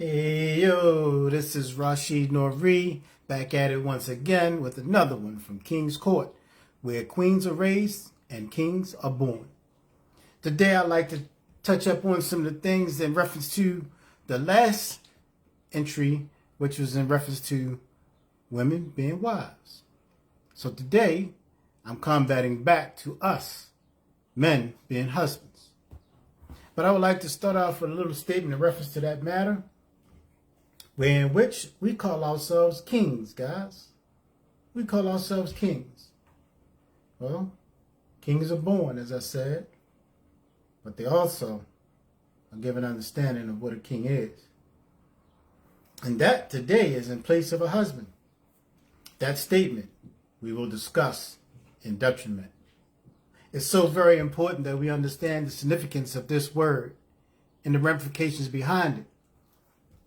Hey yo, this is Rashid Nori back at it once again with another one from King's Court, where queens are raised and kings are born. Today I'd like to touch up on some of the things in reference to the last entry, which was in reference to women being wives. So today I'm combating back to us, men being husbands. But I would like to start off with a little statement in reference to that matter, in which we call ourselves kings, guys. We call ourselves kings. Well, kings are born, as I said, but they also are given understanding of what a king is. And that today is in place of a husband. That statement we will discuss in detriment. It's so very important that we understand the significance of this word and the ramifications behind it,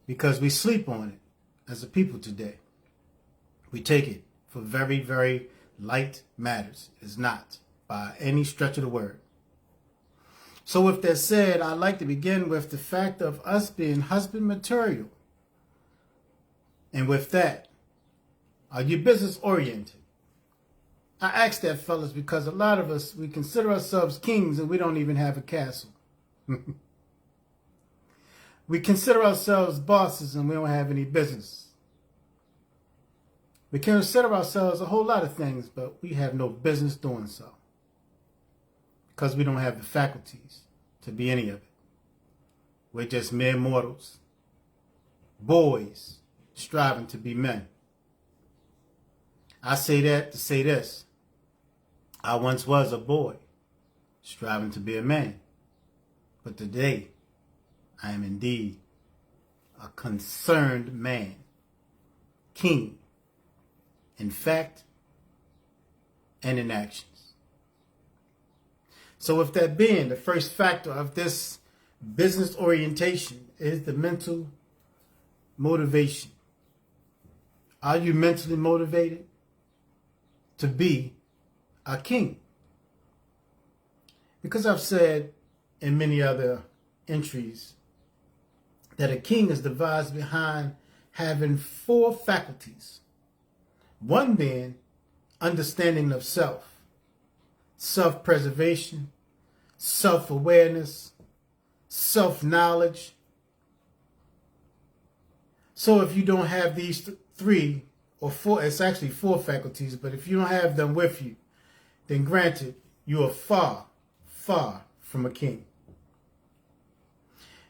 because we sleep on it as a people today. We take it for very, very light matters. It's not by any stretch of the word. So with that said, I'd like to begin with the fact of us being husband material. And with that, are you business oriented? I ask that, fellas, because a lot of us, we consider ourselves kings and we don't even have a castle. We consider ourselves bosses and we don't have any business. We consider ourselves a whole lot of things, but we have no business doing so, because we don't have the faculties to be any of it. We're just mere mortals, boys striving to be men. I say that to say this. I once was a boy striving to be a man, but today I am indeed a concerned man, king, in fact and in actions. So with that being, the first factor of this business orientation is the mental motivation. Are you mentally motivated to be a king? Because I've said in many other entries that a king is devised behind having 4 faculties. One being understanding of self, self-preservation, self-awareness, self-knowledge. So if you don't have these 3 or 4, it's actually 4 faculties, but if you don't have them with you, then granted, you are far, far from a king.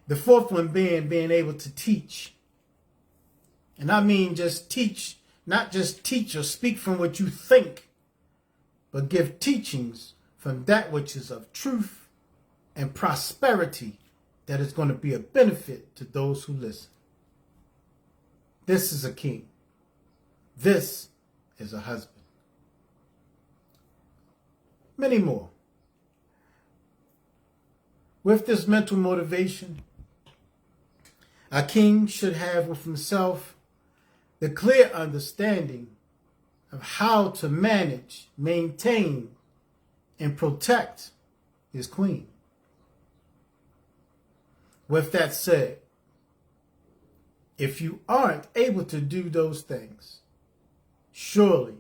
The 4th one being able to teach. And I mean just teach, not just teach or speak from what you think, but give teachings from that which is of truth and prosperity that is going to be a benefit to those who listen. This is a king. This is a husband. Many more. With this mental motivation, a king should have with himself the clear understanding of how to manage, maintain, and protect his queen. With that said, if you aren't able to do those things, surely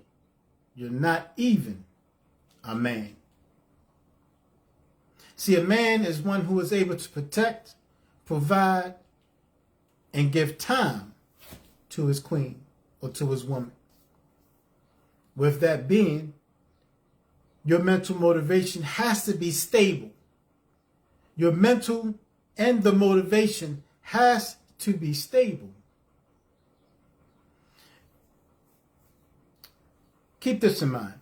you're not even a man. See, a man is one who is able to protect, provide, and give time to his queen or to his woman. With that being, your mental motivation has to be stable. Your mental and the motivation has to be stable. Keep this in mind.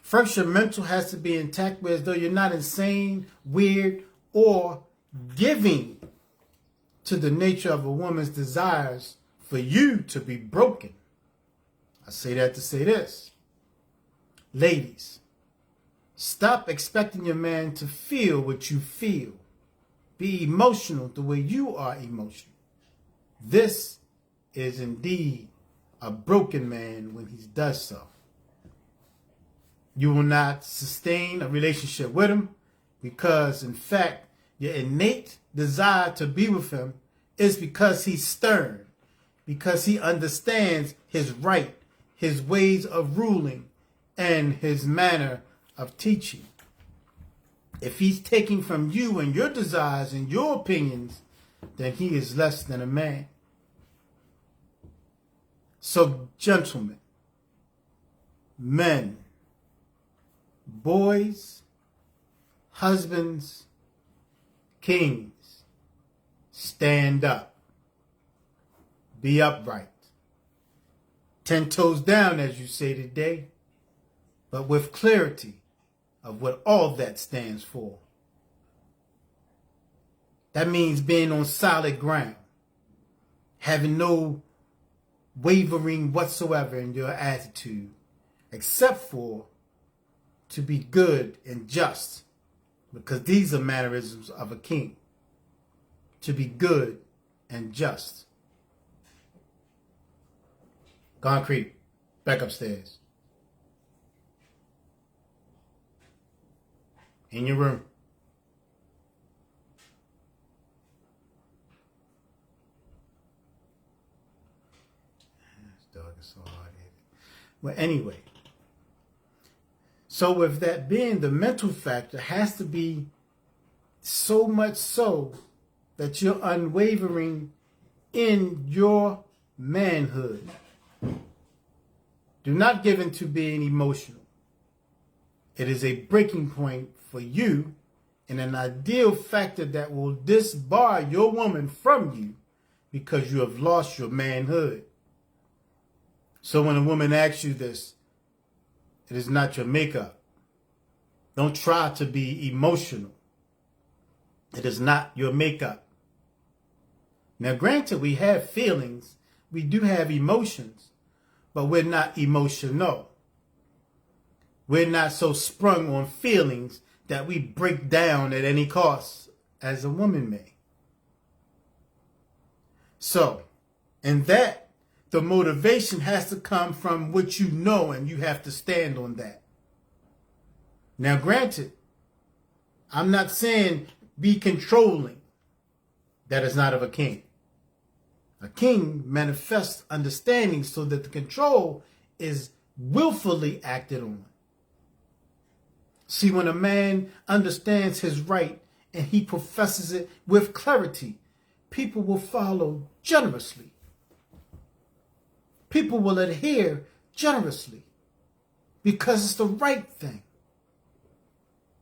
First, your mental has to be intact, as though you're not insane, weird, or giving to the nature of a woman's desires for you to be broken. I say that to say this. Ladies, stop expecting your man to feel what you feel. Be emotional the way you are emotional. This is indeed a broken man when he does so. You will not sustain a relationship with him because, in fact, your innate desire to be with him is because he's stern, because he understands his right, his ways of ruling, and his manner of teaching. If he's taking from you and your desires and your opinions, then he is less than a man. So, gentlemen, men, boys, husbands, kings, stand up. Be upright. 10 toes down, as you say today, but with clarity of what all that stands for. That means being on solid ground, having no wavering whatsoever in your attitude, except for to be good and just, because these are mannerisms of a king. To be good and just. Concrete, back upstairs. In your room. This dog is so hard-headed. Well, anyway. So with that being, the mental factor has to be so much so that you're unwavering in your manhood. Do not give in to being emotional. It is a breaking point for you and an ideal factor that will disbar your woman from you because you have lost your manhood. So when a woman asks you this, it is not your makeup. Don't try to be emotional. It is not your makeup. Now, granted, we have feelings. We do have emotions, but we're not emotional. We're not so sprung on feelings that we break down at any cost, as a woman may. So, in that, the motivation has to come from what you know, and you have to stand on that. Now, granted, I'm not saying be controlling. That is not of a king. A king manifests understanding so that the control is willfully acted on. See, when a man understands his right and he professes it with clarity, people will follow generously. People will adhere generously because it's the right thing.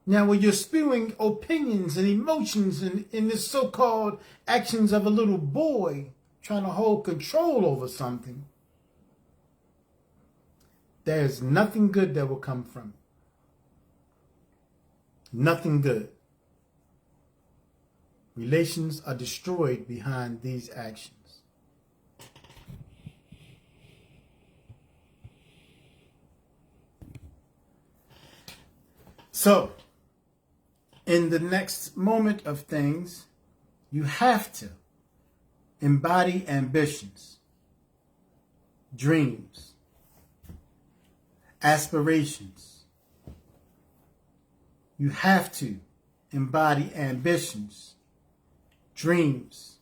Now, when you're spewing opinions and emotions in this so-called actions of a little boy trying to hold control over something, there's nothing good that will come from it. Nothing good. Relations are destroyed behind these actions. So, in the next moment of things, you have to embody ambitions, dreams, aspirations. You have to embody ambitions, dreams.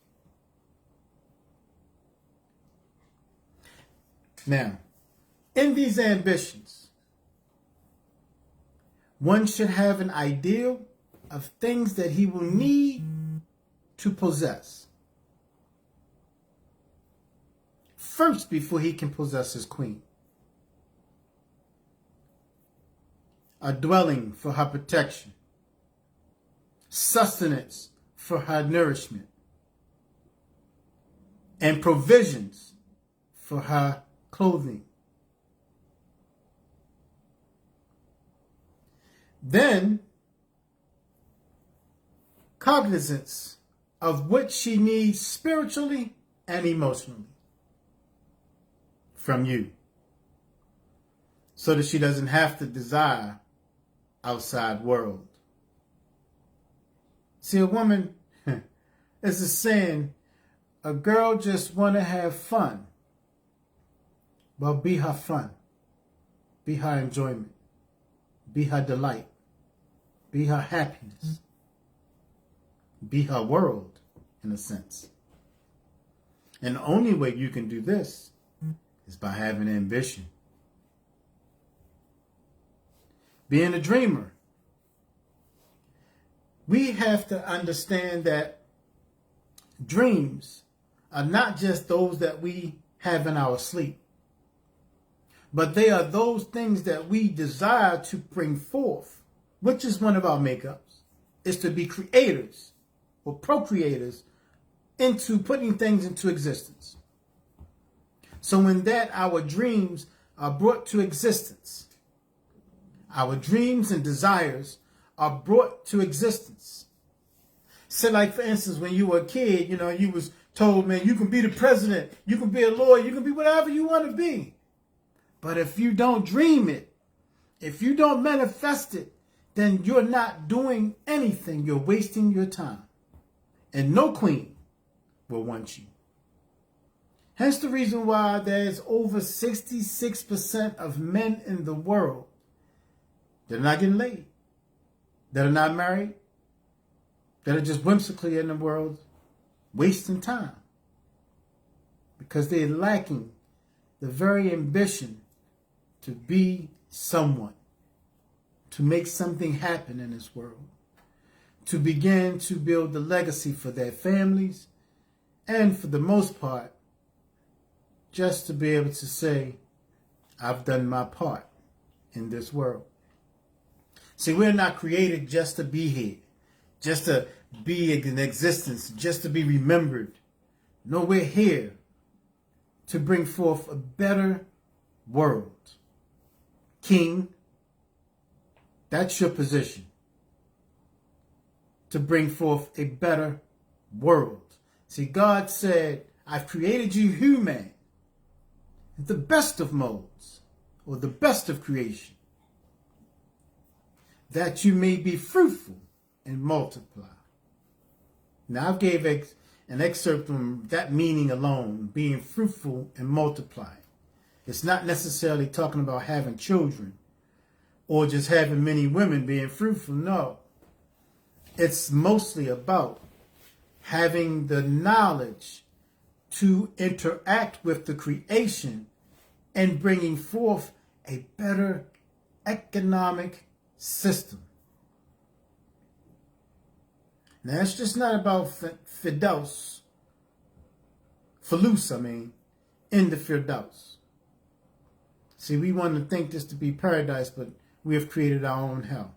Now, in these ambitions, one should have an ideal of things that he will need to possess first before he can possess his queen. A dwelling for her protection, sustenance for her nourishment, and provisions for her clothing. Then, cognizance of what she needs spiritually and emotionally from you, so that she doesn't have to desire outside world. See, a woman, it's a saying, a girl just want to have fun. Well, be her fun. Be her enjoyment. Be her delight. Be her happiness. Be her world, in a sense. And the only way you can do this is by having ambition. Being a dreamer. We have to understand that dreams are not just those that we have in our sleep, but they are those things that we desire to bring forth, which is one of our makeups, is to be creators or procreators into putting things into existence. So in that, our dreams are brought to existence. Our dreams and desires are brought to existence. So like, for instance, when you were a kid, you was told, man, you can be the president, you can be a lawyer, you can be whatever you want to be. But if you don't dream it, if you don't manifest it, then you're not doing anything. You're wasting your time. And no queen will want you. Hence the reason why there's over 66% of men in the world that are not getting laid, that are not married, that are just whimsically in the world, wasting time. Because they're lacking the very ambition to be someone, to make something happen in this world, to begin to build the legacy for their families, and for the most part, just to be able to say, I've done my part in this world. See, we're not created just to be here, just to be in existence, just to be remembered. No, we're here to bring forth a better world. King, that's your position. To bring forth a better world. See, God said, I've created you human, the best of modes, or the best of creation, that you may be fruitful and multiply. Now, I gave an excerpt from that meaning alone, being fruitful and multiply. It's not necessarily talking about having children or just having many women being fruitful. No. It's mostly about having the knowledge to interact with the creation and bringing forth a better economic system. Now, it's just not about in the Firdaus. See, we want to think this to be paradise, but we have created our own hell.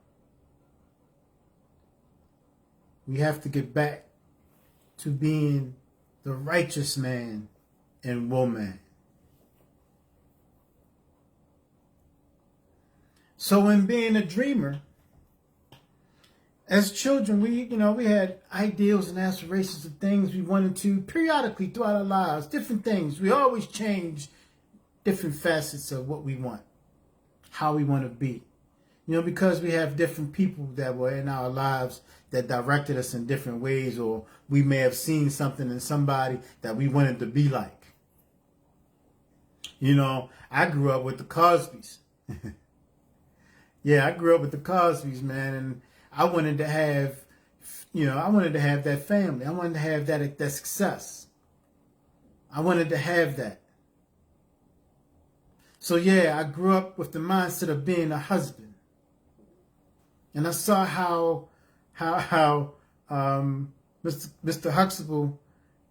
We have to get back to being the righteous man and woman. So in being a dreamer, as children, we had ideals and aspirations of things we wanted to periodically throughout our lives, different things. We always change different facets of what we want, how we want to be. Because we have different people that were in our lives that directed us in different ways, or we may have seen something in somebody that we wanted to be like. I grew up with the Cosbys. Yeah, I grew up with the Cosbys, man, and I wanted to have, that family. I wanted to have that success. I wanted to have that. So yeah, I grew up with the mindset of being a husband. And I saw how Mr. Huxtable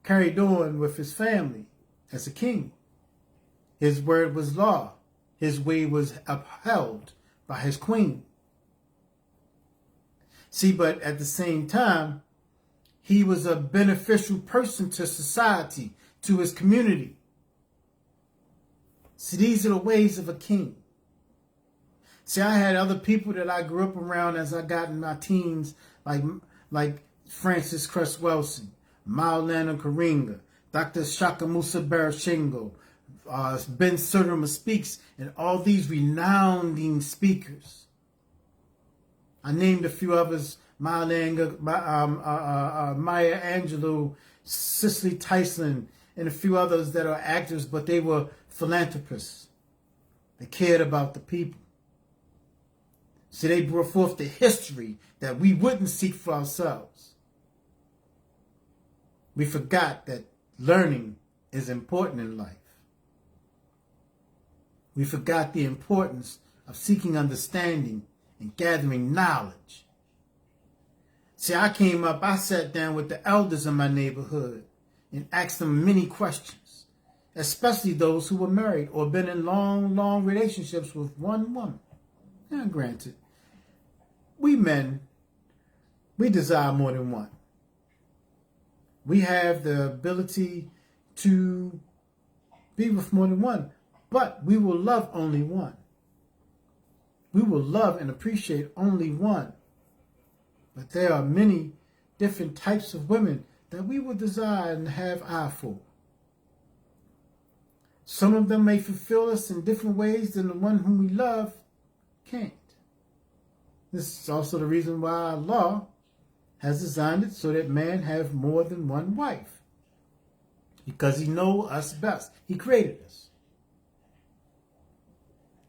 carried on with his family as a king. His word was law. His way was upheld by his queen. See, but at the same time, he was a beneficial person to society, to his community. See, these are the ways of a king. See, I had other people that I grew up around as I got in my teens, like Francis Cress Wilson, Maulana Karinga, Dr. Shaka Musa Barashingo, Ben Suderma Speaks, and all these renowned speakers. I named a few others, Maya Angelou, Cicely Tyson, and a few others that are actors, but they were philanthropists. They cared about the people. So they brought forth the history that we wouldn't seek for ourselves. We forgot that learning is important in life. We forgot the importance of seeking understanding and gathering knowledge. See, I sat down with the elders in my neighborhood and asked them many questions, especially those who were married or been in long relationships with one woman. Now, granted, we men, we desire more than one. We have the ability to be with more than one, but we will love only one. We will love and appreciate only one. But there are many different types of women that we will desire and have eye for. Some of them may fulfill us in different ways than the one whom we love can't. This is also the reason why Allah has designed it so that man have more than one wife. Because he knows us best. He created us.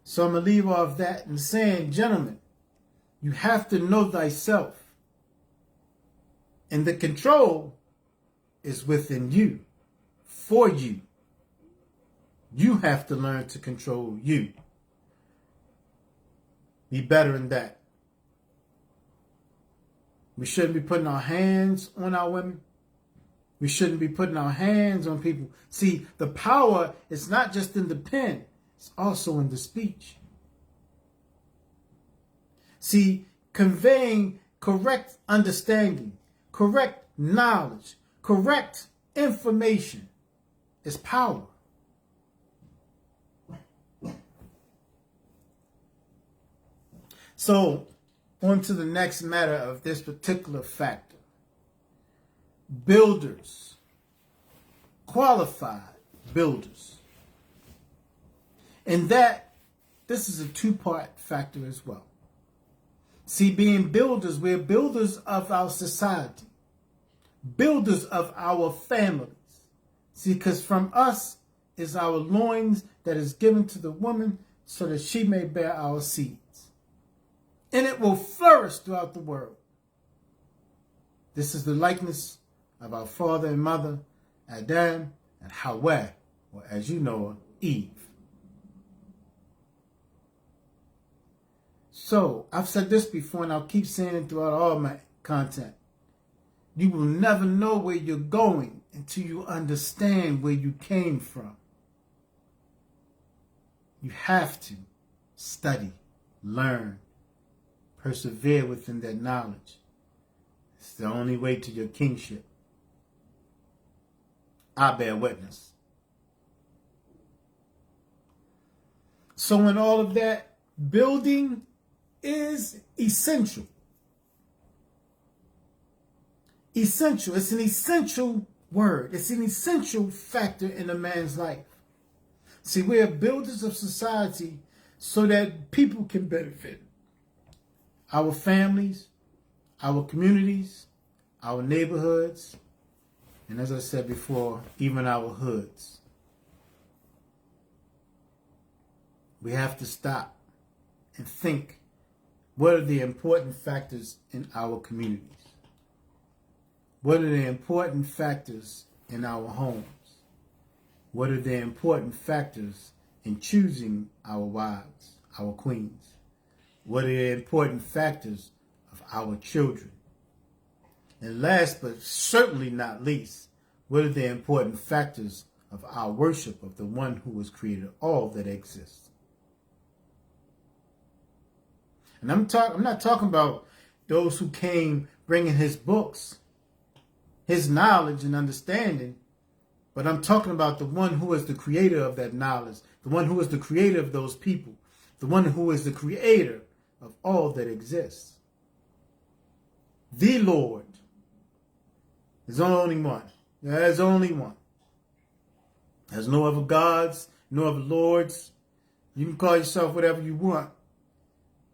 So I'm going to leave off that and saying, gentlemen, you have to know thyself. And the control is within you, for you. You have to learn to control you. Be better in that. We shouldn't be putting our hands on our women. We shouldn't be putting our hands on people. See, the power is not just in the pen. It's also in the speech. See, conveying correct understanding, correct knowledge, correct information is power. So, on to the next matter of this particular factor. Builders, qualified builders. And this is a two-part factor as well. See, being builders, we're builders of our society, builders of our families. See, because from us is our loins that is given to the woman so that she may bear our seeds. And it will flourish throughout the world. This is the likeness of our father and mother, Adam and Hawa, or as you know, Eve. So, I've said this before and I'll keep saying it throughout all my content. You will never know where you're going until you understand where you came from. You have to study, learn, persevere within that knowledge. It's the only way to your kingship. I bear witness. So in all of that, building is essential. Essential. It's an essential word. It's an essential factor in a man's life. See, we are builders of society so that people can benefit. Our families, our communities, our neighborhoods, and as I said before, even our hoods. We have to stop and think, what are the important factors in our communities? What are the important factors in our homes? What are the important factors in choosing our wives, our queens? What are the important factors of our children? And last but certainly not least, what are the important factors of our worship of the one who has created all that exists? And I'm not talking about those who came bringing his books, his knowledge and understanding, but I'm talking about the one who is the creator of that knowledge, the one who is the creator of those people, the one who is the creator of all that exists. The Lord. There's only one. There's only one. There's no other gods, no other lords. You can call yourself whatever you want.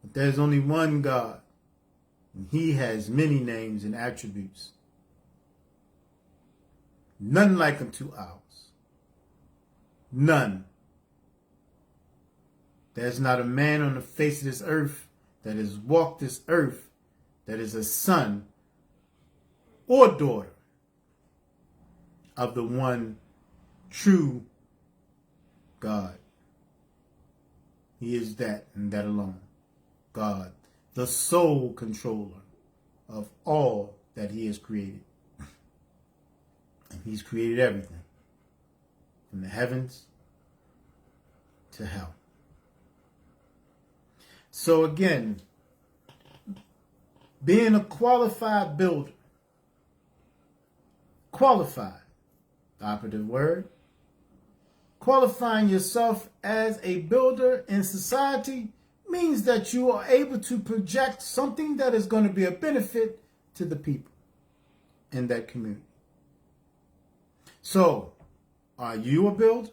But there's only one God. And he has many names and attributes. None like unto ours. None. There's not a man on the face of this earth that has walked this earth that is a son or daughter of the one true God. He is that and that alone. God, the sole controller of all that he has created. And he's created everything, from the heavens to hell. So again, being a qualified builder, qualified, the operative word, qualifying yourself as a builder in society means that you are able to project something that is going to be a benefit to the people in that community. So, are you a builder?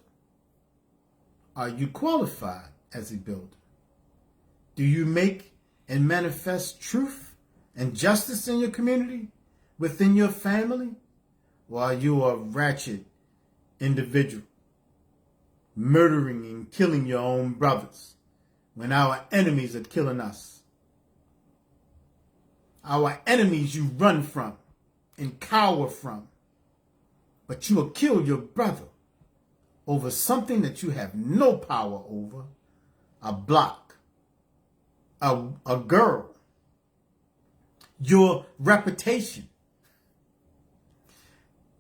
Are you qualified as a builder? Do you make and manifest truth and justice in your community, within your family? Or are you a ratchet individual, murdering and killing your own brothers when our enemies are killing us? Our enemies you run from and cower from. But you will kill your brother over something that you have no power over. A block, a girl, your reputation.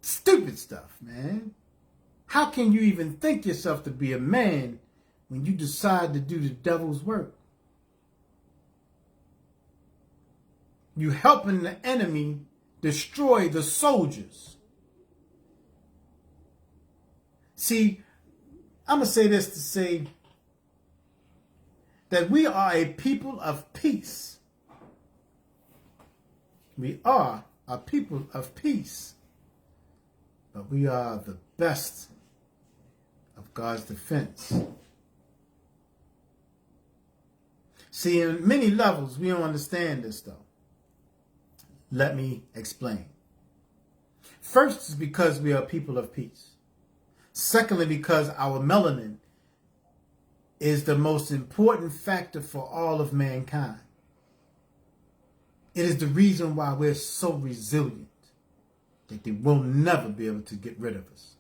Stupid stuff, man. How can you even think yourself to be a man when you decide to do the devil's work? You helping the enemy destroy the soldiers. See, I'm going to say this to say that we are a people of peace. We are a people of peace. But we are the best of God's defense. See, in many levels, we don't understand this, though. Let me explain. First is because we are people of peace. Secondly, because our melanin is the most important factor for all of mankind. It is the reason why we're so resilient, that they will never be able to get rid of us.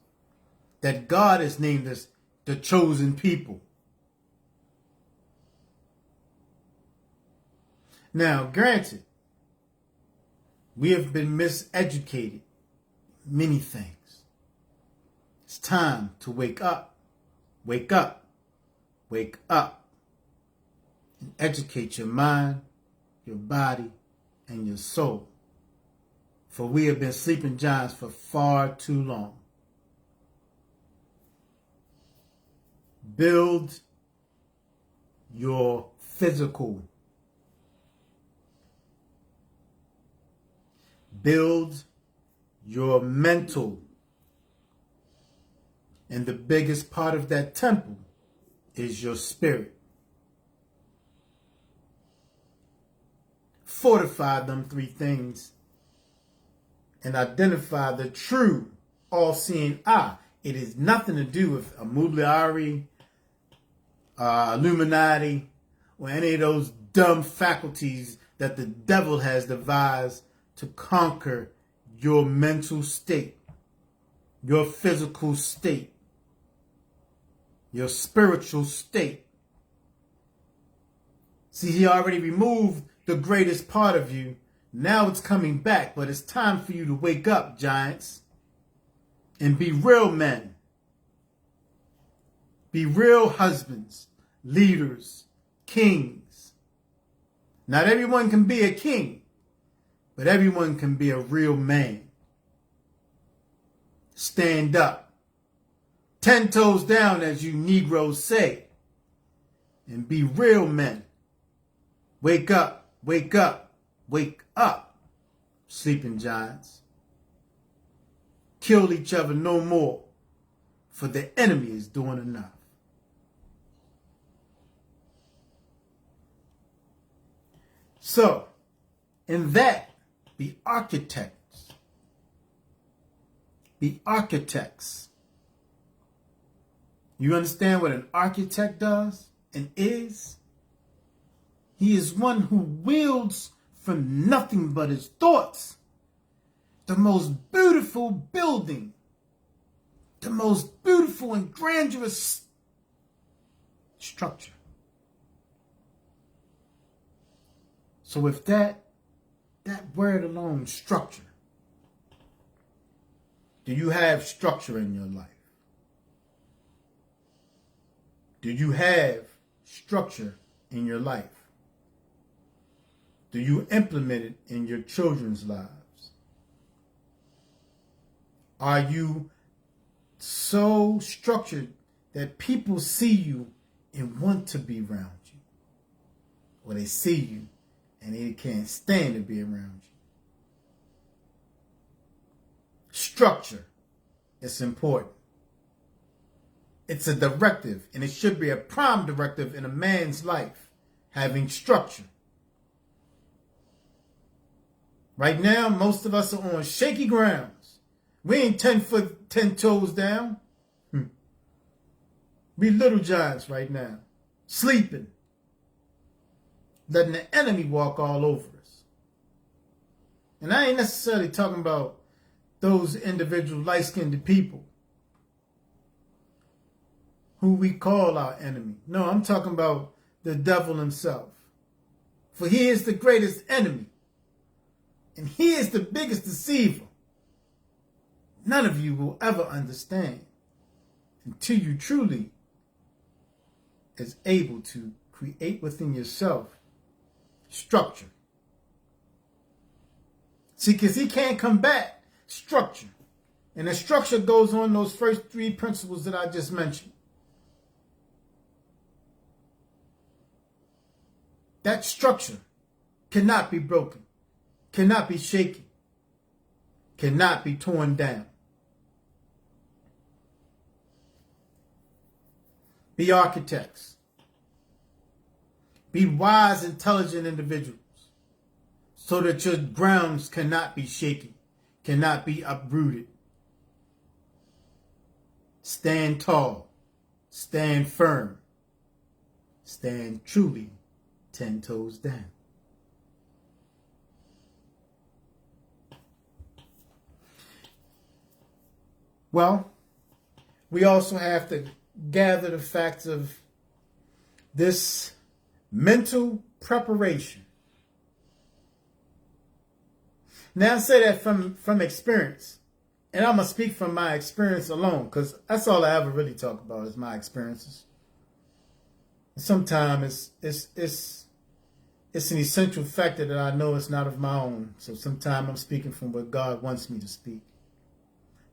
That God has named us the chosen people. Now, granted, we have been miseducated many things. It's time to wake up, wake up, wake up, and educate your mind, your body, and your soul. For we have been sleeping giants for far too long. Build your physical. Build your mental. And the biggest part of that temple is your spirit. Fortify them three things and identify the true all-seeing eye. It has nothing to do with Amuliari, Illuminati, or any of those dumb faculties that the devil has devised to conquer your mental state, your physical state, your spiritual state. See, he already removed the greatest part of you. Now it's coming back, but it's time for you to wake up, giants, and be real men. Be real husbands, leaders, kings. Not everyone can be a king, but everyone can be a real man. Stand up. 10 toes down, as you Negroes say, and be real men. Wake up, wake up, wake up, sleeping giants. Kill each other no more, for the enemy is doing enough. So, in that, be architects. Be architects. You understand what an architect does and is? He is one who wields from nothing but his thoughts the most beautiful building, the most beautiful and grandiose structure. So with that word alone, structure, do you have structure in your life? Do you have structure in your life? Do you implement it in your children's lives? Are you so structured that people see you and want to be around you? Or they see you and they can't stand to be around you? Structure is important. It's a directive, and it should be a prime directive in a man's life, having structure. Right now, most of us are on shaky grounds. We ain't 10 foot, 10 toes down. We little giants right now, sleeping, letting the enemy walk all over us. And I ain't necessarily talking about those individual light-skinned people who we call our enemy. No, I'm talking about the devil himself. For he is the greatest enemy. And he is the biggest deceiver. None of you will ever understand until you truly is able to create within yourself structure. See, because he can't combat structure. And the structure goes on those first three principles that I just mentioned. That structure cannot be broken, cannot be shaken, cannot be torn down. Be architects. Be wise, intelligent individuals so that your grounds cannot be shaken, cannot be uprooted. Stand tall, stand firm, stand truly 10 toes down. Well, we also have to gather the facts of this mental preparation. Now I say that from experience, and I'm going to speak from my experience alone, because that's all I ever really talk about is my experiences. Sometimes it's an essential factor that I know it's not of my own. So sometimes I'm speaking from what God wants me to speak.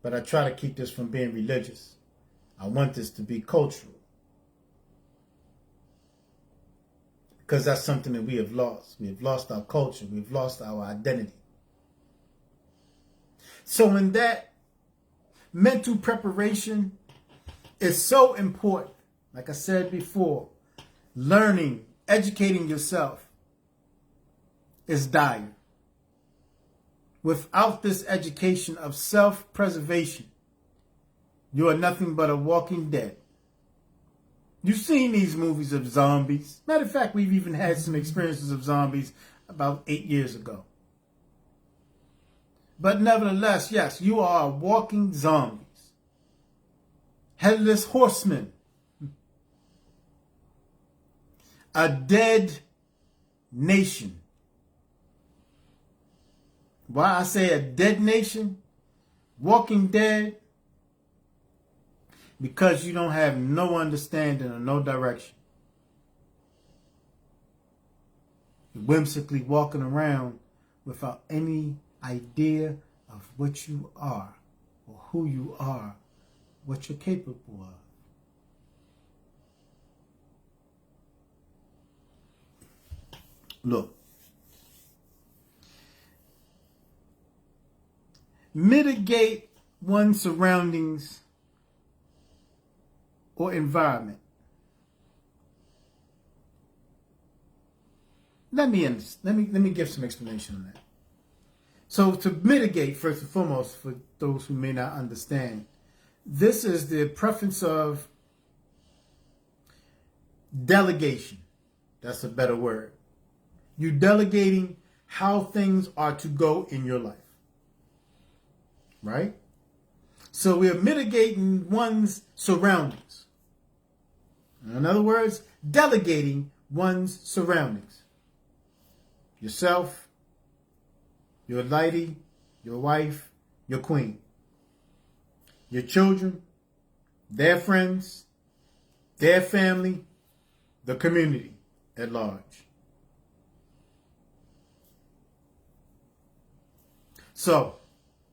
But I try to keep this from being religious. I want this to be cultural. Because that's something that we have lost. We have lost our culture. We've lost our identity. So in that, mental preparation is so important. Like I said before, learning, educating yourself is dire. Without this education of self-preservation, you are nothing but a walking dead. You've seen these movies of zombies. Matter of fact, we've even had some experiences of zombies about 8 years ago. But nevertheless, yes, you are walking zombies. Headless horsemen. A dead nation. Why I say a dead nation? Walking dead? Because you don't have no understanding or no direction. You're whimsically walking around without any idea of what you are or who you are, what you're capable of. Look, mitigate one's surroundings or environment. Let me give some explanation on that. So to mitigate, first and foremost, for those who may not understand, this is the preference of delegation. That's a better word. You're delegating how things are to go in your life. Right? So we're mitigating one's surroundings. In other words, delegating one's surroundings. Yourself, your lady, your wife, your queen. Your children, their friends, their family, the community at large. So,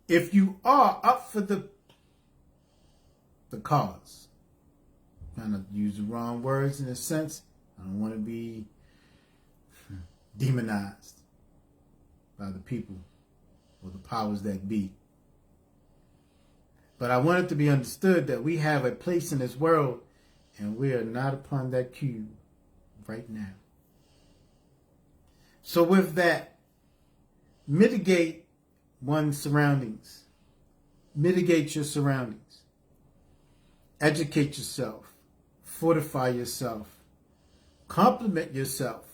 if you are up for the cause, trying to use the wrong words in a sense, I don't want to be demonized by the people or the powers that be. But I want it to be understood that we have a place in this world and we are not upon that cube right now. So with that, mitigate one's surroundings. Mitigate your surroundings. Educate yourself. Fortify yourself. Compliment yourself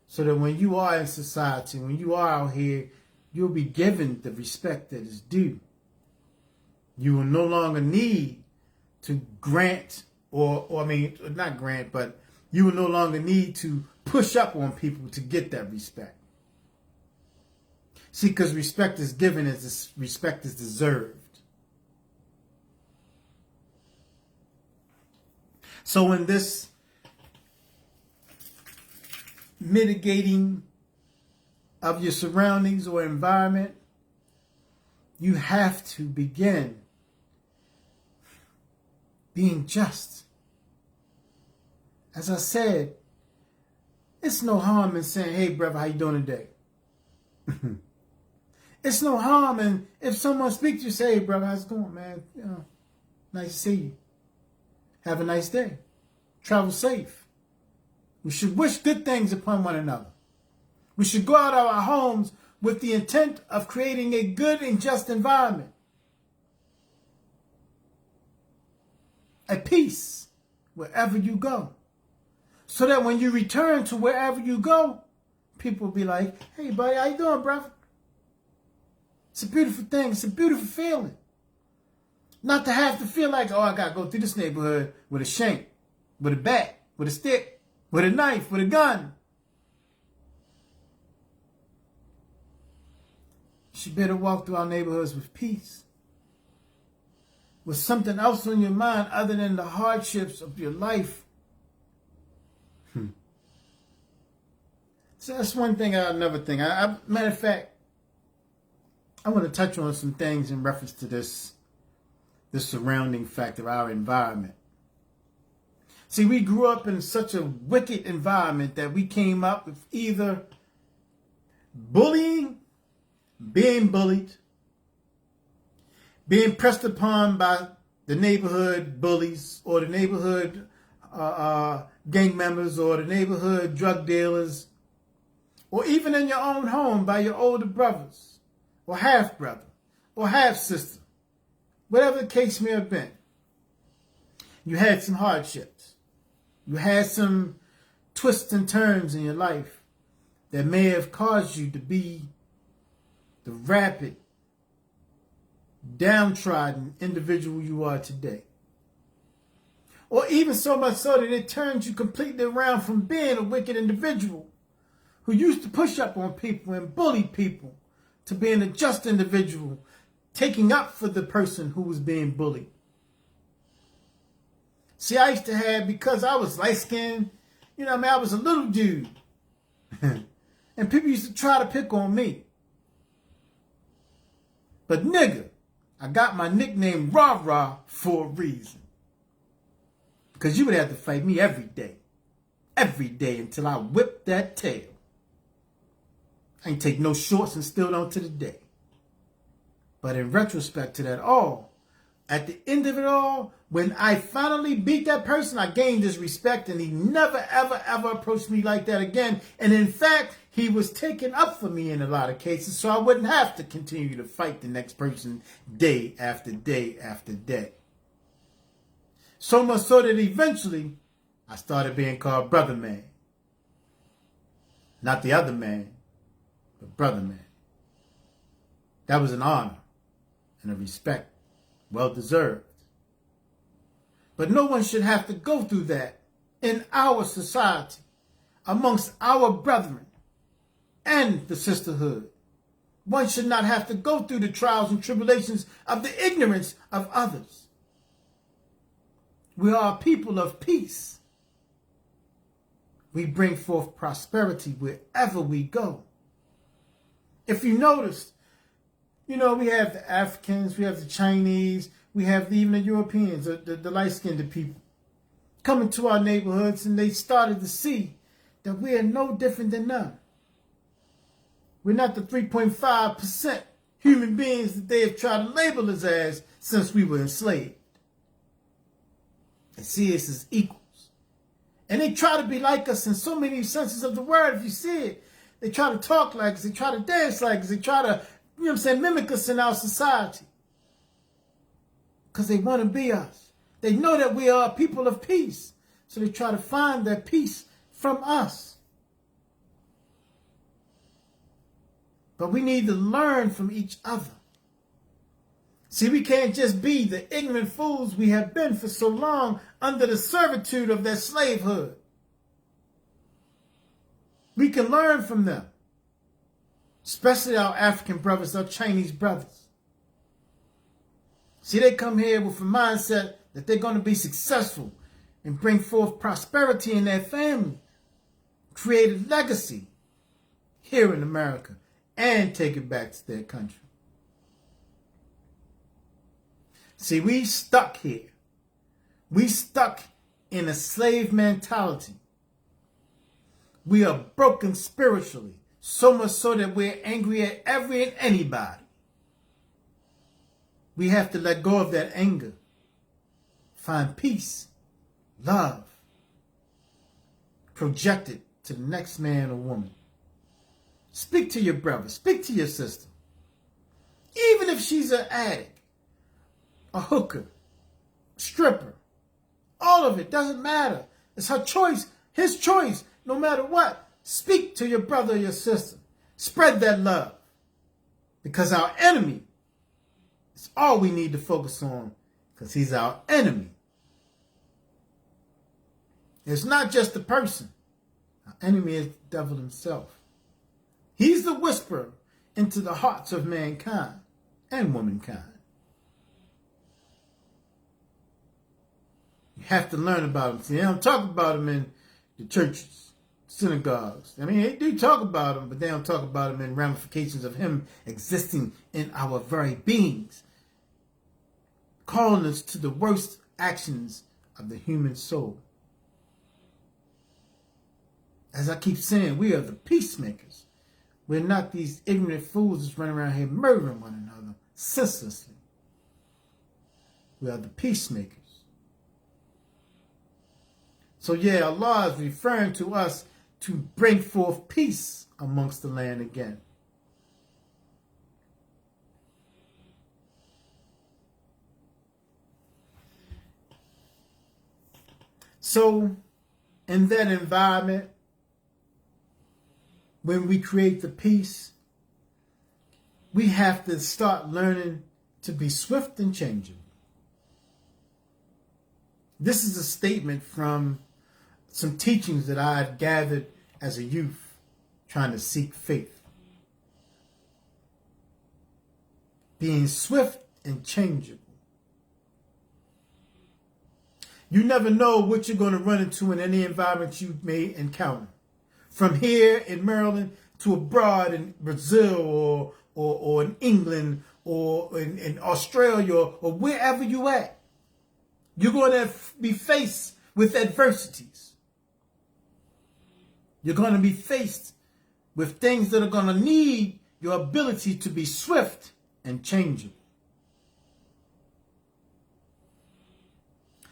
so that when you are in society, when you are out here, you'll be given the respect that is due. You will no longer need to grant not grant, but you will no longer need to push up on people to get that respect. See, because respect is given as respect is deserved. So in this mitigating of your surroundings or environment, you have to begin being just. As I said, it's no harm in saying, hey, brother, how you doing today? It's no harm in if someone speaks to you, say, hey, brother, how's it going, man? You know, nice to see you. Have a nice day. Travel safe. We should wish good things upon one another. We should go out of our homes with the intent of creating a good and just environment. A peace wherever you go. So that when you return to wherever you go, people will be like, hey, buddy, how you doing, brother? It's a beautiful thing. It's a beautiful feeling. Not to have to feel like, oh, I got to go through this neighborhood with a shank, with a bat, with a stick, with a knife, with a gun. You should better walk through our neighborhoods with peace. With something else on your mind other than the hardships of your life. So that's one thing, another thing. Matter of fact, I want to touch on some things in reference to this surrounding factor, our environment. See, we grew up in such a wicked environment that we came up with either bullying, being bullied, being pressed upon by the neighborhood bullies or the neighborhood gang members or the neighborhood drug dealers, or even in your own home by your older brothers or half brother or half sister, whatever the case may have been. You had some hardships. You had some twists and turns in your life that may have caused you to be the rapid, downtrodden individual you are today. Or even so much so that it turns you completely around from being a wicked individual who used to push up on people and bully people to being a just individual, taking up for the person who was being bullied. See, I used to have, because I was light-skinned, I was a little dude. And people used to try to pick on me. But nigga, I got my nickname Rah Rah for a reason. Because you would have to fight me every day until I whipped that tail. I ain't take no shorts and still don't to the day. But in retrospect to that all, at the end of it all, when I finally beat that person, I gained his respect and he never, ever, ever approached me like that again. And in fact, he was taking up for me in a lot of cases so I wouldn't have to continue to fight the next person day after day after day. So much so that eventually I started being called Brother Man. Not the other man, but Brother Man. That was an honor and a respect well deserved. But no one should have to go through that in our society, amongst our brethren and the sisterhood. One should not have to go through the trials and tribulations of the ignorance of others. We are a people of peace. We bring forth prosperity wherever we go. If you noticed, we have the Africans, we have the Chinese, we have even the Europeans, the light-skinned people, coming to our neighborhoods, and they started to see that we are no different than them. We're not the 3.5% human beings that they have tried to label us as since we were enslaved. They see us as equals. And they try to be like us in so many senses of the word. If you see it, they try to talk like us, they try to dance like us, they try to, mimic us in our society. Because they want to be us. They know that we are a people of peace. So they try to find that peace from us. But we need to learn from each other. See, we can't just be the ignorant fools we have been for so long under the servitude of their slavehood. We can learn from them, especially our African brothers, our Chinese brothers. See, they come here with a mindset that they're going to be successful and bring forth prosperity in their family, create a legacy here in America, and take it back to their country. See, we stuck here. We stuck in a slave mentality. We are broken spiritually, so much so that we're angry at every and anybody. We have to let go of that anger. Find peace, love, project it to the next man or woman. Speak to your brother. Speak to your sister. Even if she's an addict, a hooker, stripper, all of it doesn't matter. It's her choice, his choice, no matter what. Speak to your brother or your sister. Spread that love. Because our enemy is all we need to focus on, because he's our enemy. It's not just the person. Our enemy is the devil himself. He's the whisperer into the hearts of mankind and womankind. You have to learn about him. See, they don't talk about him in the churches, synagogues. I mean, they do talk about him, but they don't talk about him in ramifications of him existing in our very beings, calling us to the worst actions of the human soul. As I keep saying, we are the peacemakers. We're not these ignorant fools that's running around here murdering one another senselessly. We are the peacemakers. So yeah, Allah is referring to us to bring forth peace amongst the land again. So in that environment, when we create the peace, we have to start learning to be swift and changeable. This is a statement from some teachings that I had gathered as a youth trying to seek faith. Being swift and changeable. You never know what you're going to run into in any environment you may encounter. From here in Maryland to abroad in Brazil or in England or in Australia or wherever you at. You're going to be faced with adversities. You're going to be faced with things that are going to need your ability to be swift and changeable.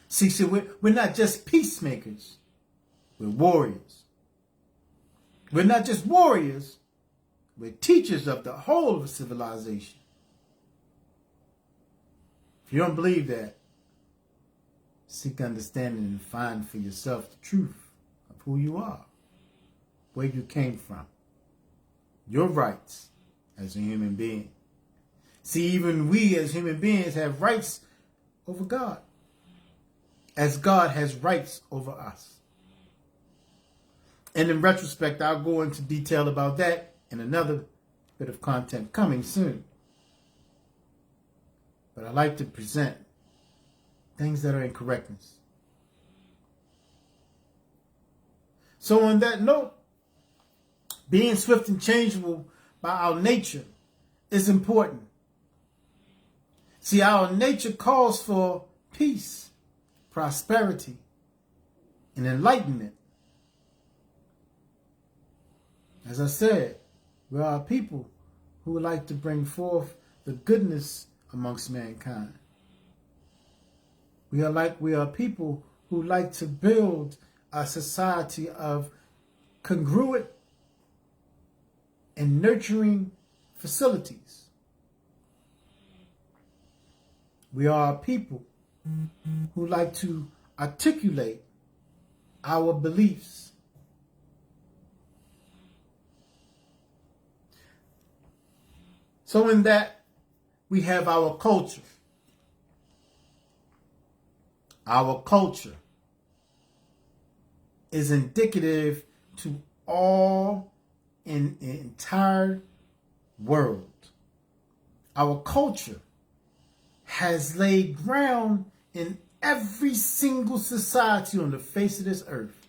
See, we're not just peacemakers. We're warriors. We're not just warriors. We're teachers of the whole of civilization. If you don't believe that, seek understanding and find for yourself the truth of who you are, where you came from, your rights as a human being. See, even we as human beings have rights over God, as God has rights over us. And in retrospect, I'll go into detail about that in another bit of content coming soon. But I like to present things that are in correctness. So on that note, being swift and changeable by our nature is important. See, our nature calls for peace, prosperity, and enlightenment. As I said, we are a people who would like to bring forth the goodness amongst mankind. We are people who like to build a society of congruent and nurturing facilities. We are a people who like to articulate our beliefs. So in that, we have our culture. Our culture is indicative to all in the entire world. Our culture has laid ground in every single society on the face of this earth.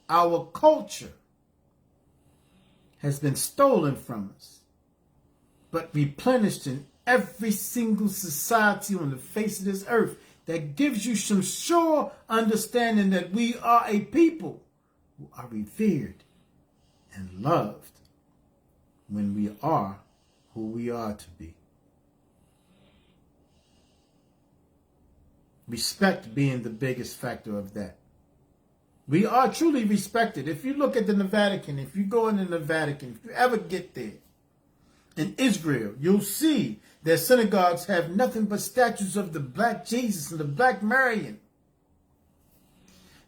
Our culture has been stolen from us, but replenished in every single society on the face of this earth. That gives you some sure understanding that we are a people who are revered and loved when we are who we are to be. Respect being the biggest factor of that. We are truly respected. If you look at the Vatican, if you go into the Vatican, if you ever get there, in Israel, you'll see their synagogues have nothing but statues of the black Jesus and the black Marian.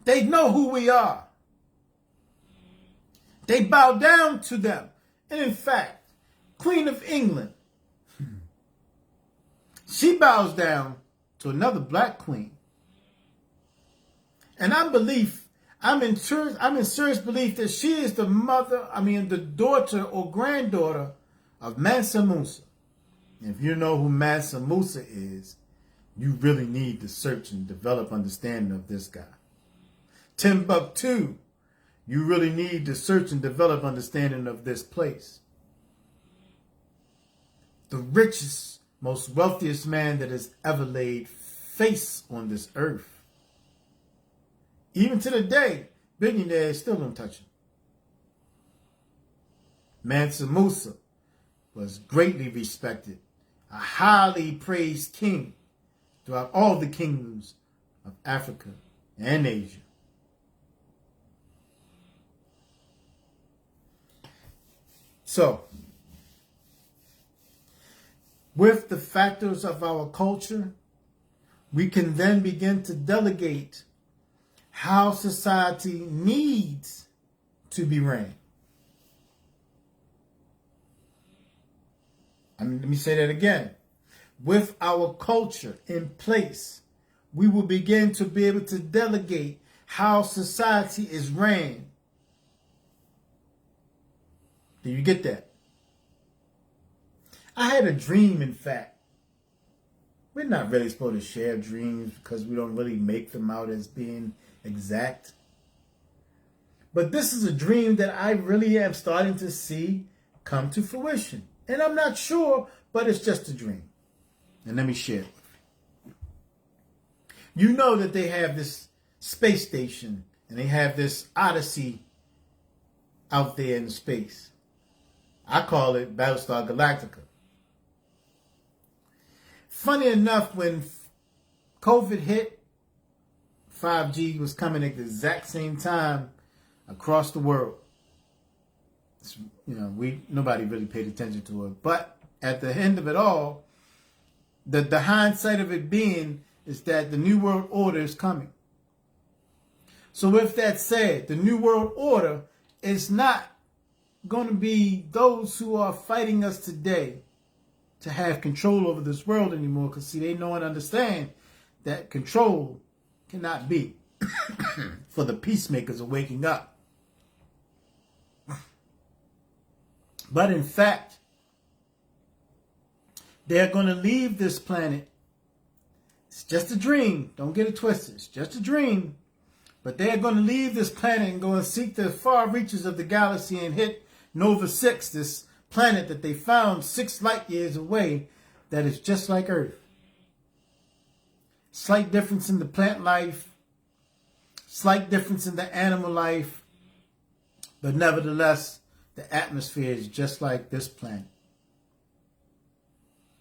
They know who we are. They bow down to them. And in fact, Queen of England, she bows down to another black queen. And I'm in serious belief that she is the daughter or granddaughter of Mansa Musa. If you know who Mansa Musa is, you really need to search and develop understanding of this guy. Timbuktu, you really need to search and develop understanding of this place. The richest, most wealthiest man that has ever laid face on this earth. Even to the day, billionaires still don't touch him. Mansa Musa was greatly respected, a highly praised king throughout all the kingdoms of Africa and Asia. So, with the factors of our culture, we can then begin to delegate how society needs to be ran. Let me say that again. With our culture in place, we will begin to be able to delegate how society is ran. Do you get that? I had a dream, in fact. We're not really supposed to share dreams because we don't really make them out as being exact. But this is a dream that I really am starting to see come to fruition. And I'm not sure, but it's just a dream. And let me share it with you. You know that they have this space station and they have this Odyssey out there in space. I call it Battlestar Galactica. Funny enough, when COVID hit, 5G was coming at the exact same time across the world. Nobody really paid attention to it. But at the end of it all, the hindsight of it being is that the New World Order is coming. So with that said, the New World Order is not going to be those who are fighting us today to have control over this world anymore. Because see, they know and understand that control cannot be. For the peacemakers are waking up. But in fact, they're going to leave this planet. It's just a dream. Don't get it twisted. It's just a dream. But they're going to leave this planet and go and seek the far reaches of the galaxy and hit Nova 6, this planet that they found 6 light years away that is just like Earth. Slight difference in the plant life, slight difference in the animal life, but nevertheless, the atmosphere is just like this planet.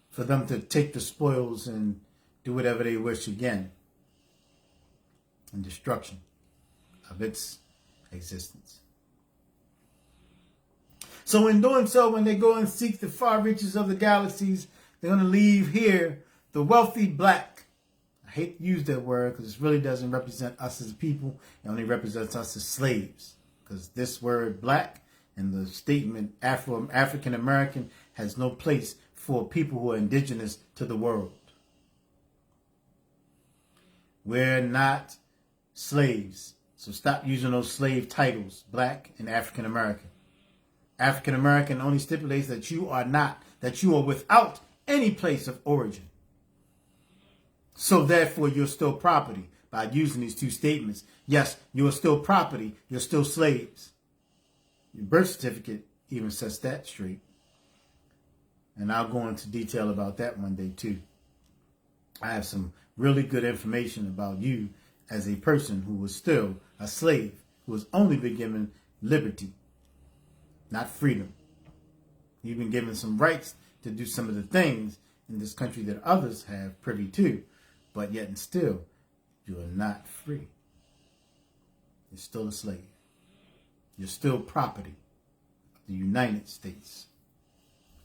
For them to take the spoils and do whatever they wish again in destruction of its existence. So in doing so, when they go and seek the far reaches of the galaxies, they're going to leave here the wealthy black. I hate to use that word because it really doesn't represent us as people. It only represents us as slaves. Because this word black and the statement African American has no place for people who are indigenous to the world. We're not slaves. So stop using those slave titles, black and African American. African American only stipulates that you are not, that you are without any place of origin. So therefore, you're still property by using these two statements. Yes, you are still property. You're still slaves. Your birth certificate even sets that straight. And I'll go into detail about that one day too. I have some really good information about you as a person who was still a slave, who has only been given liberty, not freedom. You've been given some rights to do some of the things in this country that others have privy to, but yet and still, you are not free. You're still a slave. You're still property of the United States.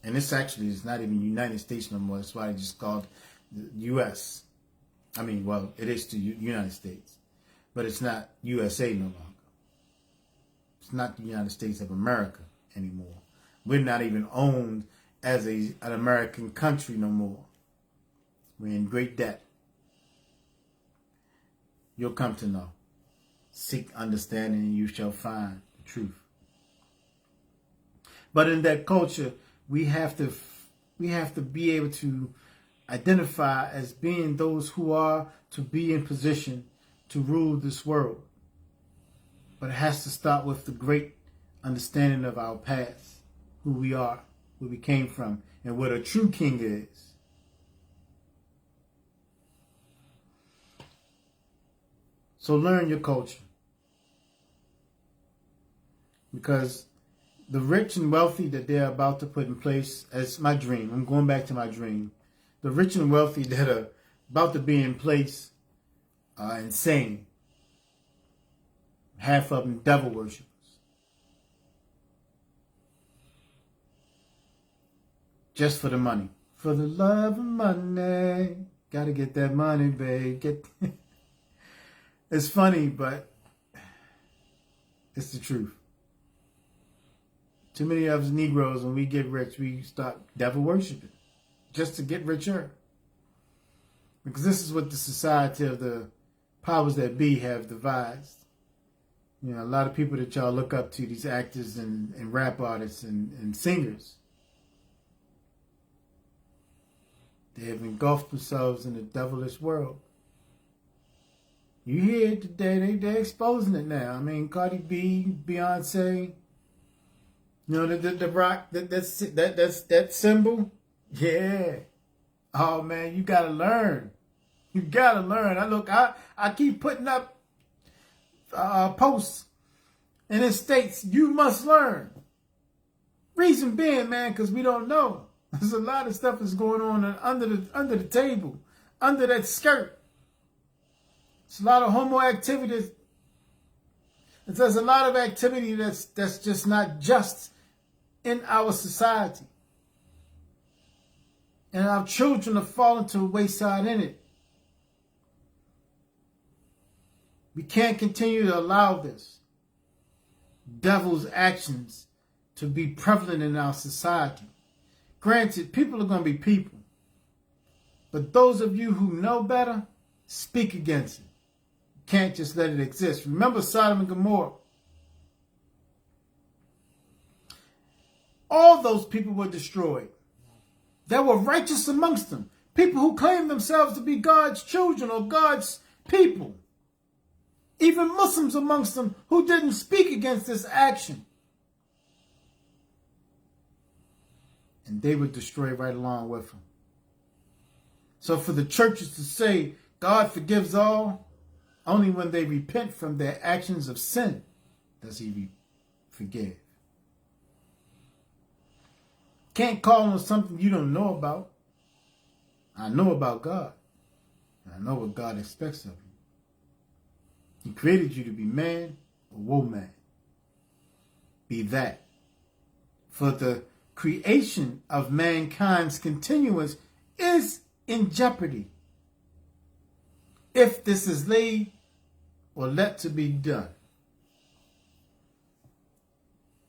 And this actually is not even United States no more. That's why they just called the U.S. I mean, well, it is the United States, but it's not USA no longer. It's not the United States of America anymore. We're not even owned as an American country no more. We're in great debt. You'll come to know. Seek understanding and you shall find the truth. But in that culture, we have to be able to identify as being those who are to be in position to rule this world. But it has to start with the great understanding of our past, who we are, where we came from, and what a true king is. So learn your culture. Because the rich and wealthy that they're about to put in place, as my dream, I'm going back to my dream, the rich and wealthy that are about to be in place are insane. Half of them devil worshippers. Just for the money. For the love of money. Gotta get that money, babe. It's funny, but it's the truth. Too many of us Negroes, when we get rich, we start devil worshiping just to get richer. Because this is what the society of the powers that be have devised. You know, a lot of people that y'all look up to, these actors and rap artists and singers, they have engulfed themselves in a devilish world. You hear it today, they're exposing it now. I mean, Cardi B, Beyonce, you know, the rock, that symbol. Yeah. Oh man, you gotta learn. You gotta learn. I keep putting up posts, and it states you must learn. Reason being, man, because we don't know. There's a lot of stuff that's going on under the table, under that skirt. It's a lot of homo activities. There's a lot of activity that's just not just in our society. And our children are falling to the wayside in it. We can't continue to allow this devil's actions to be prevalent in our society. Granted, people are going to be people. But those of you who know better, Speak against it. You can't just let it exist. Remember Sodom and Gomorrah. All those people were destroyed. There were righteous amongst them. People who claimed themselves to be God's children or God's people. Even Muslims amongst them who didn't speak against this action. And they were destroyed right along with them. So for the churches to say God forgives all, only when they repent from their actions of sin does he forgive. Can't call on something you don't know about. I know about God. I know what God expects of you. He created you to be man or woman. Be that. For the creation of mankind's continuance is in jeopardy if this is laid or let to be done.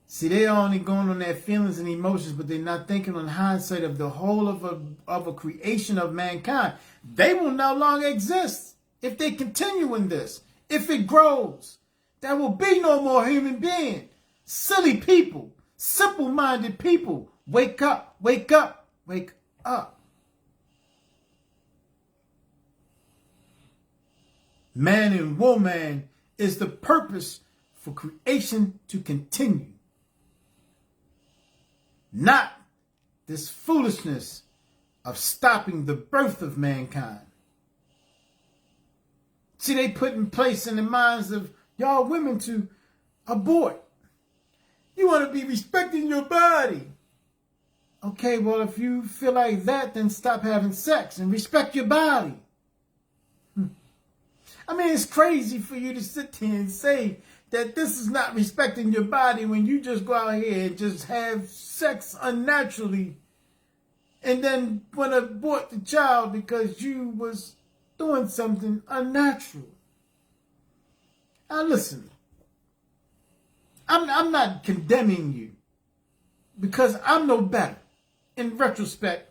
See, they're only going on their feelings and emotions, but they're not thinking on hindsight of the whole of a creation of mankind. They will no longer exist if they continue in this. If it grows, there will be no more human being. Silly people, simple-minded people, wake up, wake up, wake up. Man and woman is the purpose for creation to continue. Not this foolishness of stopping the birth of mankind. See, they put in place in the minds of y'all women to abort. You want to be respecting your body. Okay, well, if you feel like that, then stop having sex and respect your body. I mean, it's crazy for you to sit here and say that this is not respecting your body when you just go out here and just have sex unnaturally and then want to abort the child because you was doing something unnatural. Now listen, I'm not condemning you because I'm no better in retrospect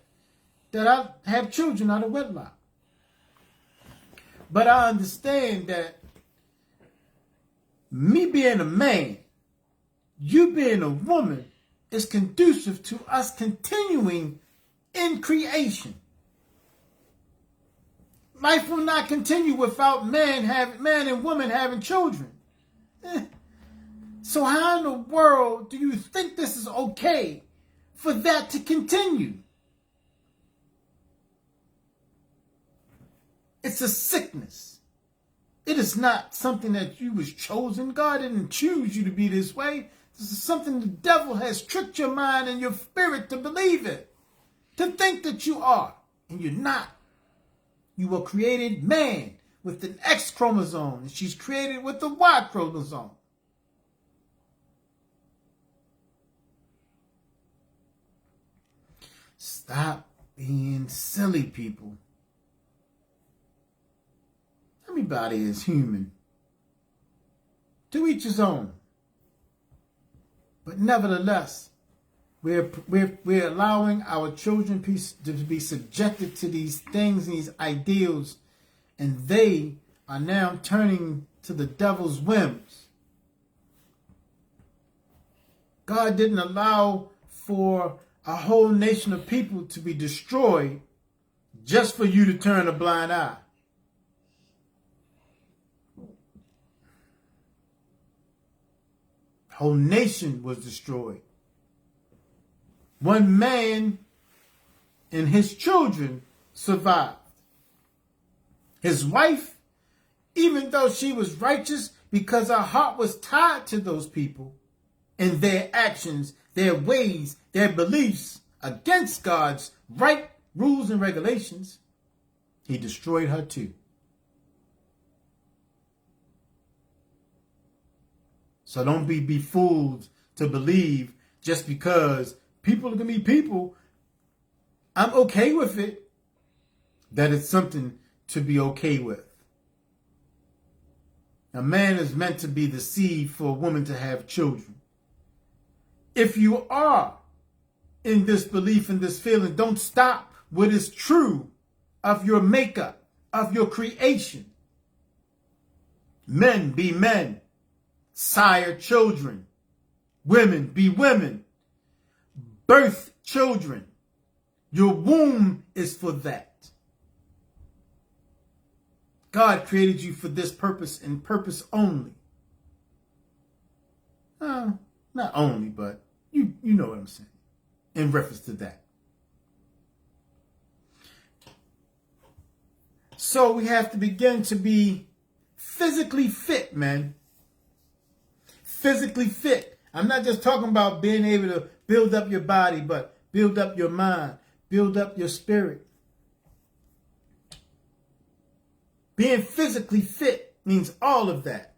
that I have children out of wedlock. But I understand that me being a man, you being a woman, is conducive to us continuing in creation. Life will not continue without man and woman having children. So how in the world do you think this is okay for that to continue? It's a sickness. It is not something that you was chosen. God didn't choose you to be this way. This is something the devil has tricked your mind and your spirit to believe it. To think that you are. And you're not. You were created man with an X chromosome. And she's created with the Y chromosome. Stop being silly, people. Everybody is human. To each his own. But nevertheless, we're allowing our children to be subjected to these things, these ideals, and they are now turning to the devil's whims. God didn't allow for a whole nation of people to be destroyed just for you to turn a blind eye. The whole nation was destroyed. One man and his children survived. His wife, even though she was righteous because her heart was tied to those people and their actions, their ways, their beliefs against God's right rules and regulations, he destroyed her too. So don't be befooled to believe just because people are going to be people, I'm okay with it, that it's something to be okay with. A man is meant to be the seed for a woman to have children. If you are in this belief and this feeling, don't stop what is true of your makeup, of your creation. Men be men, sire children. Women be women, birth children. Your womb is for that. God created you for this purpose and purpose only. Not only, but you know what I'm saying in reference to that. So we have to begin to be physically fit, man. Physically fit. I'm not just talking about being able to build up your body, but build up your mind, build up your spirit. Being physically fit means all of that.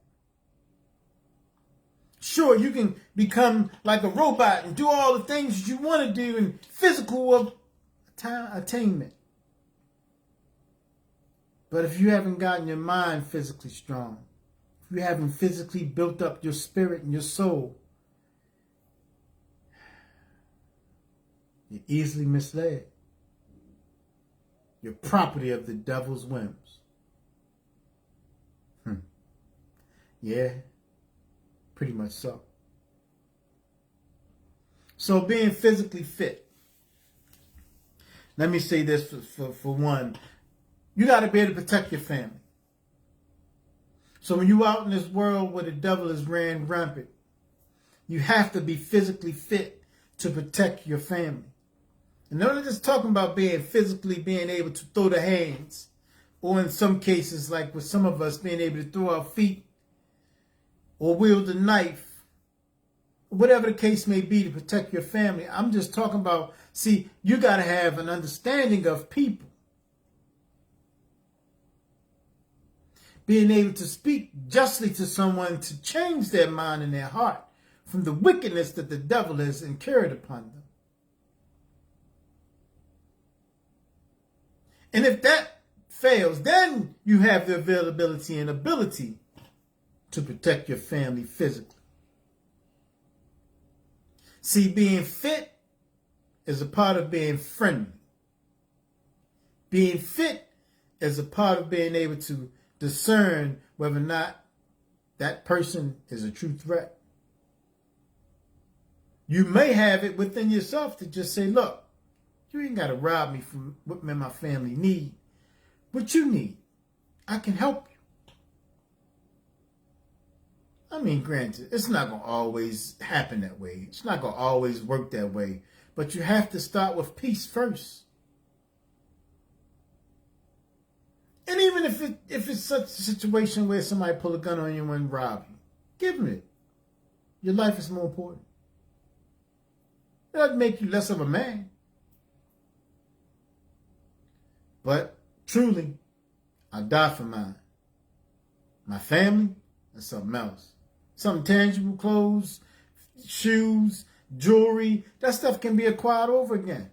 Sure, you can become like a robot and do all the things that you want to do in physical attainment. But if you haven't gotten your mind physically strong, if you haven't physically built up your spirit and your soul, you're easily misled. You're property of the devil's whims. Yeah, pretty much so. So being physically fit. Let me say this for one. You got to be able to protect your family. So when you're out in this world where the devil is ran rampant, you have to be physically fit to protect your family. And I'm not just talking about being physically being able to throw the hands, or in some cases, like with some of us, being able to throw our feet or wield a knife, whatever the case may be to protect your family. I'm just talking about, see, you got to have an understanding of people. Being able to speak justly to someone to change their mind and their heart from the wickedness that the devil has incurred upon them. And if that fails, then you have the availability and ability to protect your family physically. See, being fit is a part of being friendly. Being fit is a part of being able to discern whether or not that person is a true threat. You may have it within yourself to just say, look, you ain't got to rob me from what me and my family need. What you need, I can help you. I mean, granted, it's not going to always happen that way. It's not going to always work that way. But you have to start with peace first. And even if it's such a situation where somebody pull a gun on you and rob you, give them it. Your life is more important. It doesn't make you less of a man. But truly, I die for mine. My family, that's something else. Something tangible, clothes, shoes, jewelry, that stuff can be acquired over again.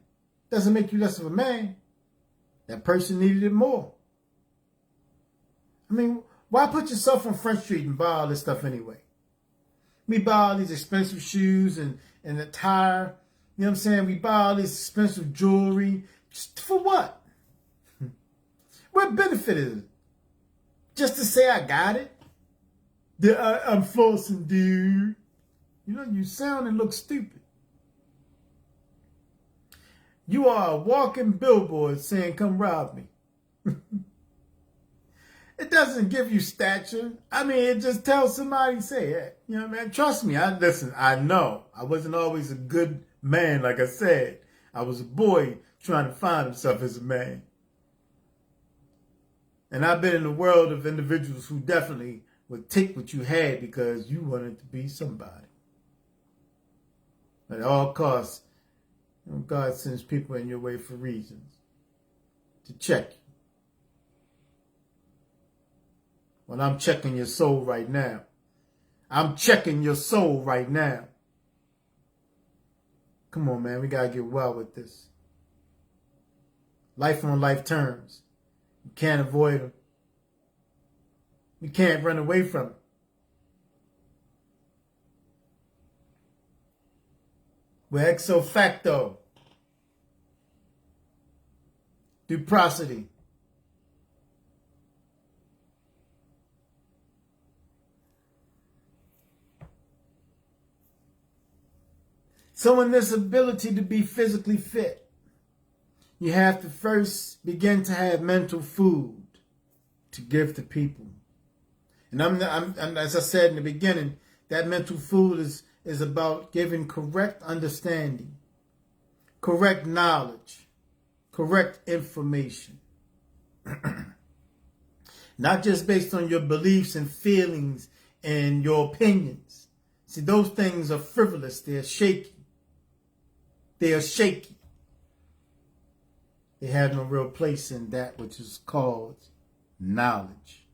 Doesn't make you less of a man. That person needed it more. I mean, why put yourself on Front Street and buy all this stuff anyway? We buy all these expensive shoes and attire. You know what I'm saying? We buy all this expensive jewelry. Just for what? What benefit is it? Just to say I got it? I'm flossing, dude. You know, you sound and look stupid. You are a walking billboard saying, come rob me. It doesn't give you stature. I mean, it just tells somebody, say, hey, you know, man, trust me. I know. I wasn't always a good man, like I said. I was a boy trying to find himself as a man. And I've been in the world of individuals who definitely would take what you had because you wanted to be somebody. At all costs, you know, God sends people in your way for reasons. To check you. Well, I'm checking your soul right now. I'm checking your soul right now. Come on, man. We got to get well with this. Life on life terms. You can't avoid them. You can't run away from it. We're ex facto. Duprosity. So in this ability to be physically fit, you have to first begin to have mental food to give to people. And as I said in the beginning, that mental food is about giving correct understanding, correct knowledge, correct information. Not just based on your beliefs and feelings and your opinions. See, those things are frivolous. They're shaky. They are shaky. They have no real place in that which is called knowledge.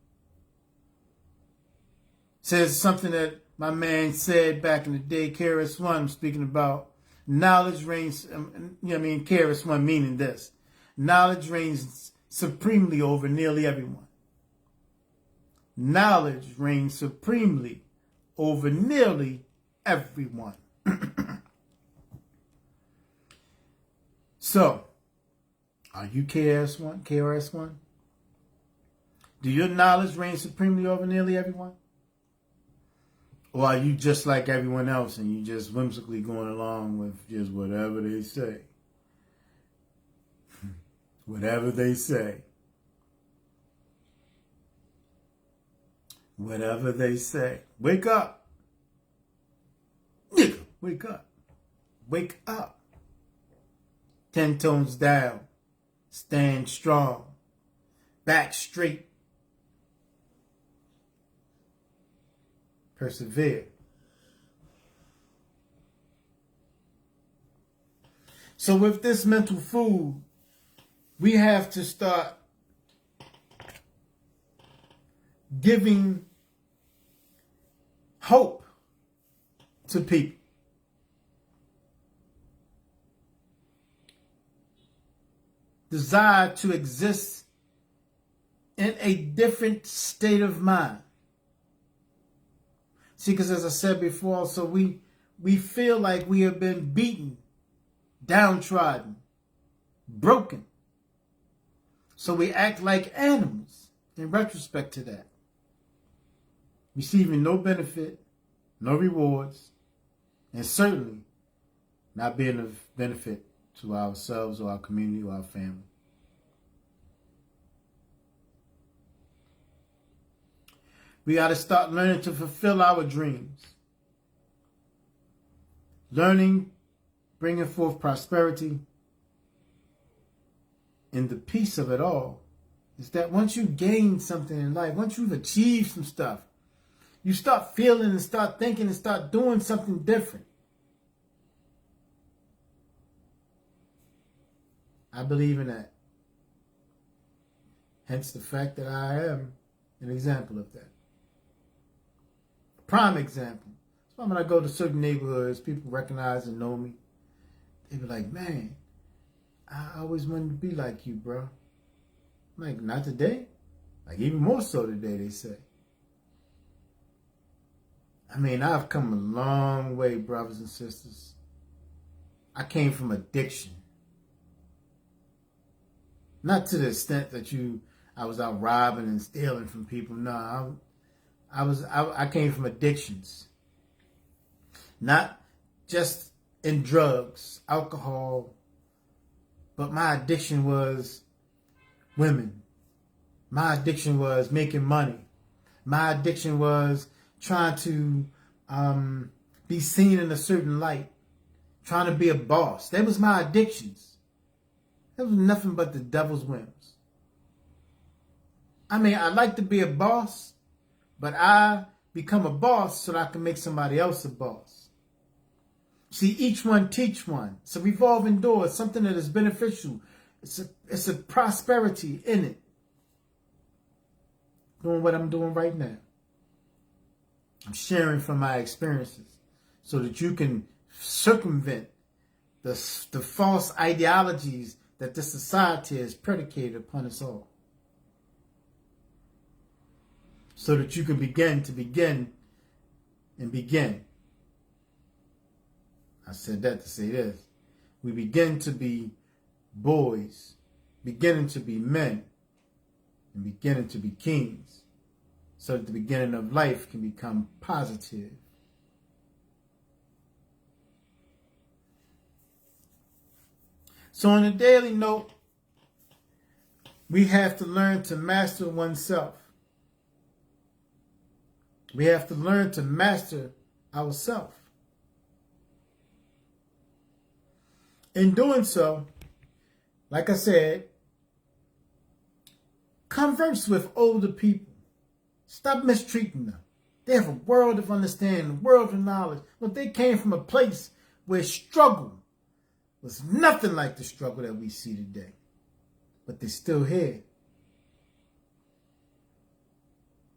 Says something that my man said back in the day, KRS-One, speaking about knowledge reigns, KRS-One meaning this. Knowledge reigns supremely over nearly everyone. Knowledge reigns supremely over nearly everyone. So, are you KRS-One? KRS-One? Do your knowledge reign supremely over nearly everyone? Or are you just like everyone else and you just whimsically going along with just whatever they say? Whatever they say. Whatever they say. Wake up. Nigga, wake up. Wake up. 10 tones down. Stand strong. Back straight. Persevere. So with this mental food, we have to start giving hope to people. Desire to exist in a different state of mind. See, because as I said before, so we feel like we have been beaten, downtrodden, broken. So we act like animals in retrospect to that. Receiving no benefit, no rewards, and certainly not being of benefit to ourselves or our community or our family. We got to start learning to fulfill our dreams. Learning, bringing forth prosperity. And the peace of it all is that once you gain something in life, once you've achieved some stuff, you start feeling and start thinking and start doing something different. I believe in that. Hence the fact that I am an example of that. Prime example. So when I go to certain neighborhoods, people recognize and know me. They be like, man, I always wanted to be like you, bro. I'm like, not today. Like, even more so today, they say. I mean, I've come a long way, brothers and sisters. I came from addiction. Not to the extent that I was out robbing and stealing from people. No, I came from addictions. Not just in drugs, alcohol, but my addiction was women. My addiction was making money. My addiction was trying to be seen in a certain light. Trying to be a boss. That was my addictions. That was nothing but the devil's whims. I mean, I like to be a boss, but I become a boss so that I can make somebody else a boss. See, each one teach one. It's a revolving door. It's something that is beneficial. It's a prosperity in it. Doing what I'm doing right now. I'm sharing from my experiences so that you can circumvent the false ideologies that this society has predicated upon us all. So that you can begin. I said that to say this. We begin to be boys, beginning to be men, and beginning to be kings. So that the beginning of life can become positive. So on a daily note, we have to learn to master oneself. We have to learn to master ourselves. In doing so, like I said, converse with older people. Stop mistreating them. They have a world of understanding, a world of knowledge. But they came from a place where struggle was nothing like the struggle that we see today. But they're still here.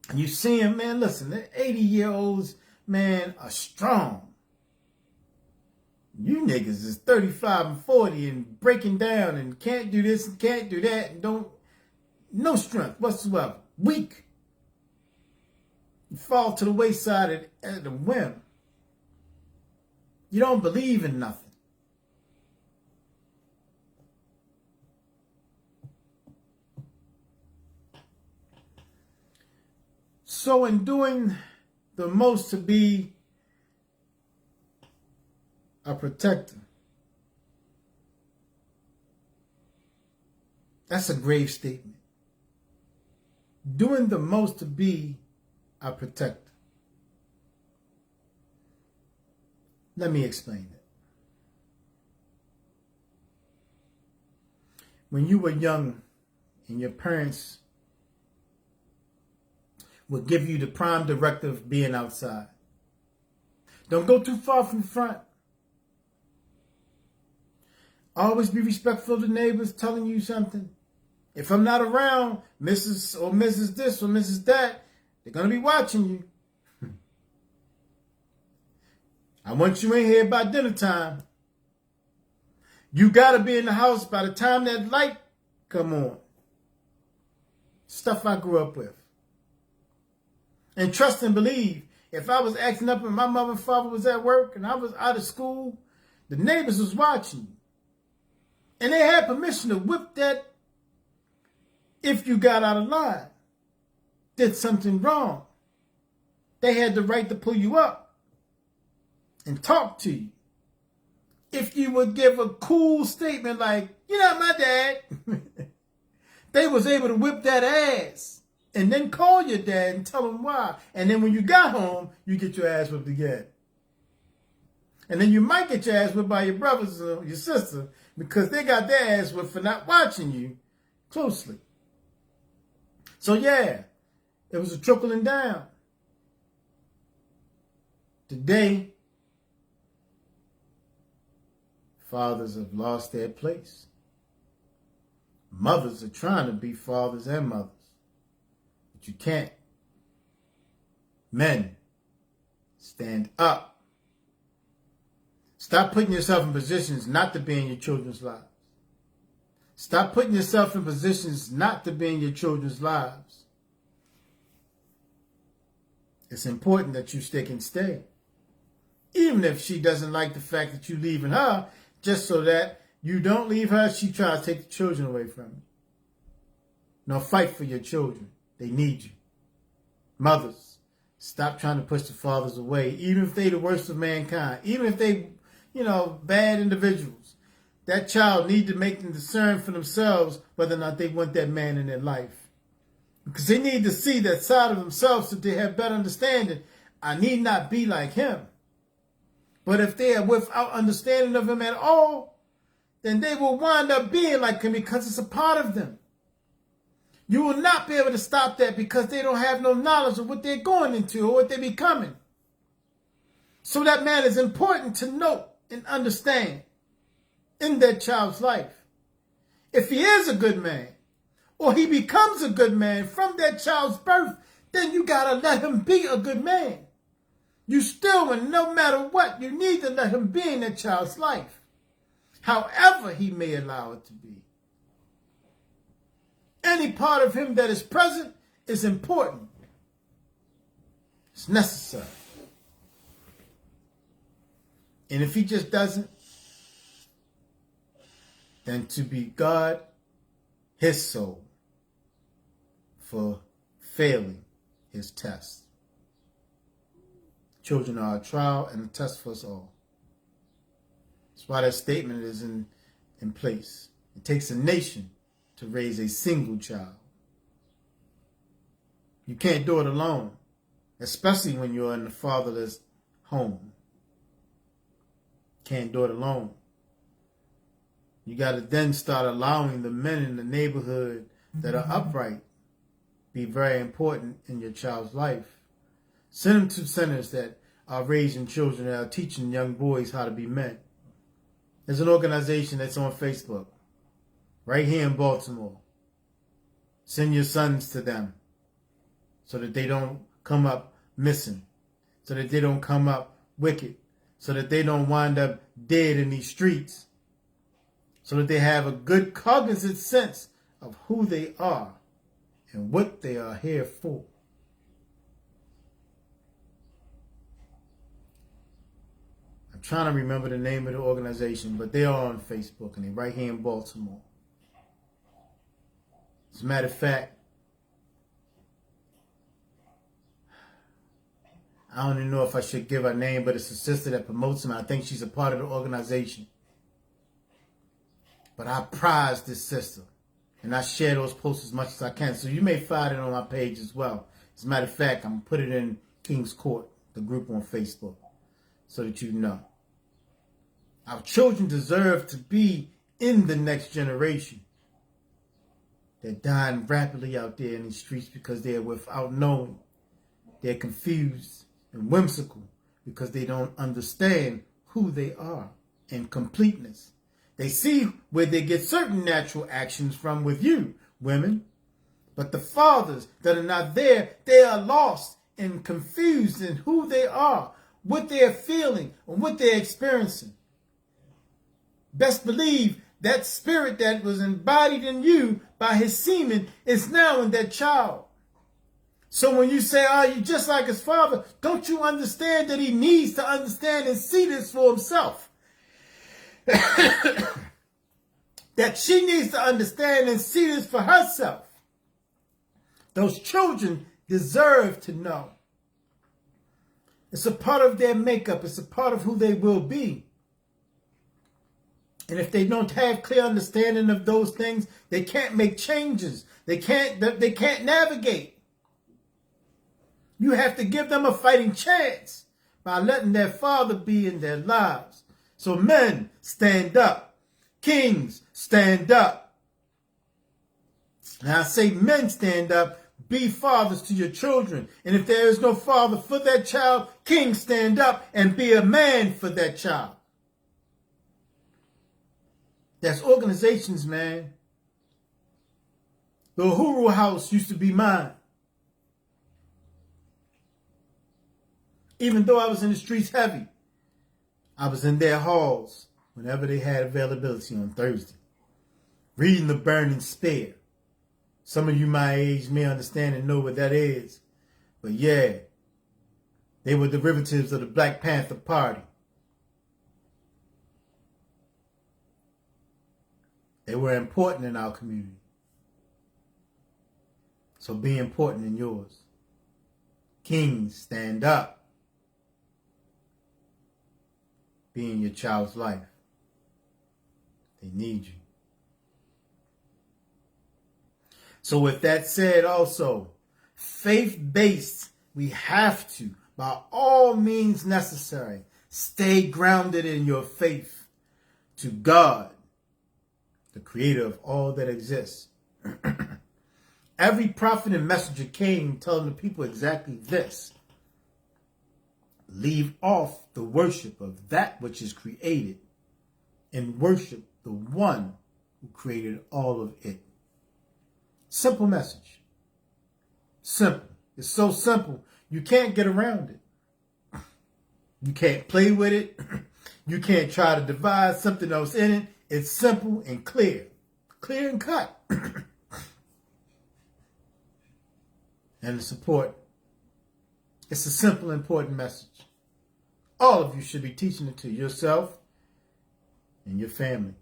And you see them, man, listen, the 80-year-olds, man, are strong. You niggas is 35 and 40 and breaking down and can't do this and can't do that and no strength whatsoever. Weak. You fall to the wayside at the whim. You don't believe in nothing. So in doing the most to be a protector, that's a grave statement. Doing the most to be a protector. Let me explain it. When you were young and your parents would give you the prime directive of being outside. Don't go too far from the front. Always be respectful to neighbors telling you something. If I'm not around, Mrs. or Mrs. this or Mrs. that, they're going to be watching you. I want you in here by dinner time. You got to be in the house by the time that light come on. Stuff I grew up with. And trust and believe, if I was acting up and my mother and father was at work and I was out of school, the neighbors was watching you. And they had permission to whip that if you got out of line, did something wrong. They had the right to pull you up and talk to you. If you would give a cool statement like, "You're not my dad," they was able to whip that ass and then call your dad and tell him why. And then when you got home, you get your ass whipped again. And then you might get your ass whipped by your brothers or your sister because they got their ass whipped for not watching you closely. So yeah, it was a trickling down. Today, fathers have lost their place. Mothers are trying to be fathers and mothers. But you can't. Men, stand up. Stop putting yourself in positions not to be in your children's lives. Stop putting yourself in positions not to be in your children's lives. It's important that you stick and stay. Even if she doesn't like the fact that you're leaving her, just so that you don't leave her, she tries to take the children away from you. No, fight for your children. They need you. Mothers, stop trying to push the fathers away, even if they're the worst of mankind, even if they, bad individuals. That child need to make them discern for themselves whether or not they want that man in their life. Because they need to see that side of themselves so they have better understanding. I need not be like him. But if they are without understanding of him at all, then they will wind up being like him because it's a part of them. You will not be able to stop that because they don't have no knowledge of what they're going into or what they're becoming. So that man is important to note and understand in that child's life. If he is a good man, or he becomes a good man from that child's birth, then you got to let him be a good man. You still, and no matter what, you need to let him be in that child's life, however he may allow it to be. Any part of him that is present is important. It's necessary. And if he just doesn't, then to be God, his soul, for failing his test. Children are a trial and a test for us all. That's why that statement is in in place. It takes a nation to raise a single child. You can't do it alone, especially when you're in the fatherless home. Can't do it alone. You got to then start allowing the men in the neighborhood that are upright be very important in your child's life. Send them to centers that are raising children, that are teaching young boys how to be men. There's an organization that's on Facebook, right here in Baltimore. Send your sons to them so that they don't come up missing, so that they don't come up wicked, so that they don't wind up dead in these streets, so that they have a good cognizant sense of who they are and what they are here for. I'm trying to remember the name of the organization, but they are on Facebook and they're right here in Baltimore. As a matter of fact, I don't even know if I should give her name, but it's a sister that promotes them. I think she's a part of the organization. But I prize this sister. And I share those posts as much as I can. So you may find it on my page as well. As a matter of fact, I'm going to put it in King's Court, the group on Facebook, so that you know. Our children deserve to be in the next generation. They're dying rapidly out there in the streets because they're without knowing. They're confused and whimsical because they don't understand who they are in completeness. They see where they get certain natural actions from with you, women. But the fathers that are not there, they are lost and confused in who they are, what they're feeling, and what they're experiencing. Best believe that spirit that was embodied in you by his semen is now in that child. So when you say, oh, you're just like his father, don't you understand that he needs to understand and see this for himself? That she needs to understand and see this for herself. Those children deserve to know. It's a part of their makeup. It's a part of who they will be. And if they don't have clear understanding of those things, they can't make changes. They can't navigate. You have to give them a fighting chance by letting their father be in their lives. So men, stand up. Kings, stand up. Now I say men, stand up. Be fathers to your children. And if there is no father for that child, kings, stand up and be a man for that child. That's organizations, man. The Uhuru House used to be mine. Even though I was in the streets heavy, I was in their halls whenever they had availability on Thursday, reading the Burning Spear. Some of you my age may understand and know what that is. But yeah, they were derivatives of the Black Panther Party. They were important in our community. So be important in yours. Kings, stand up. Be in your child's life. They need you. So with that said also, faith-based, we have to, by all means necessary, stay grounded in your faith to God, the creator of all that exists. Every prophet and messenger came telling the people exactly this. Leave off the worship of that which is created and worship the one who created all of it. Simple message. Simple. It's so simple, you can't get around it. You can't play with it. You can't try to devise something else in it. It's simple and clear. Clear and cut. And the support. It's a simple, important message. All of you should be teaching it to yourself and your family.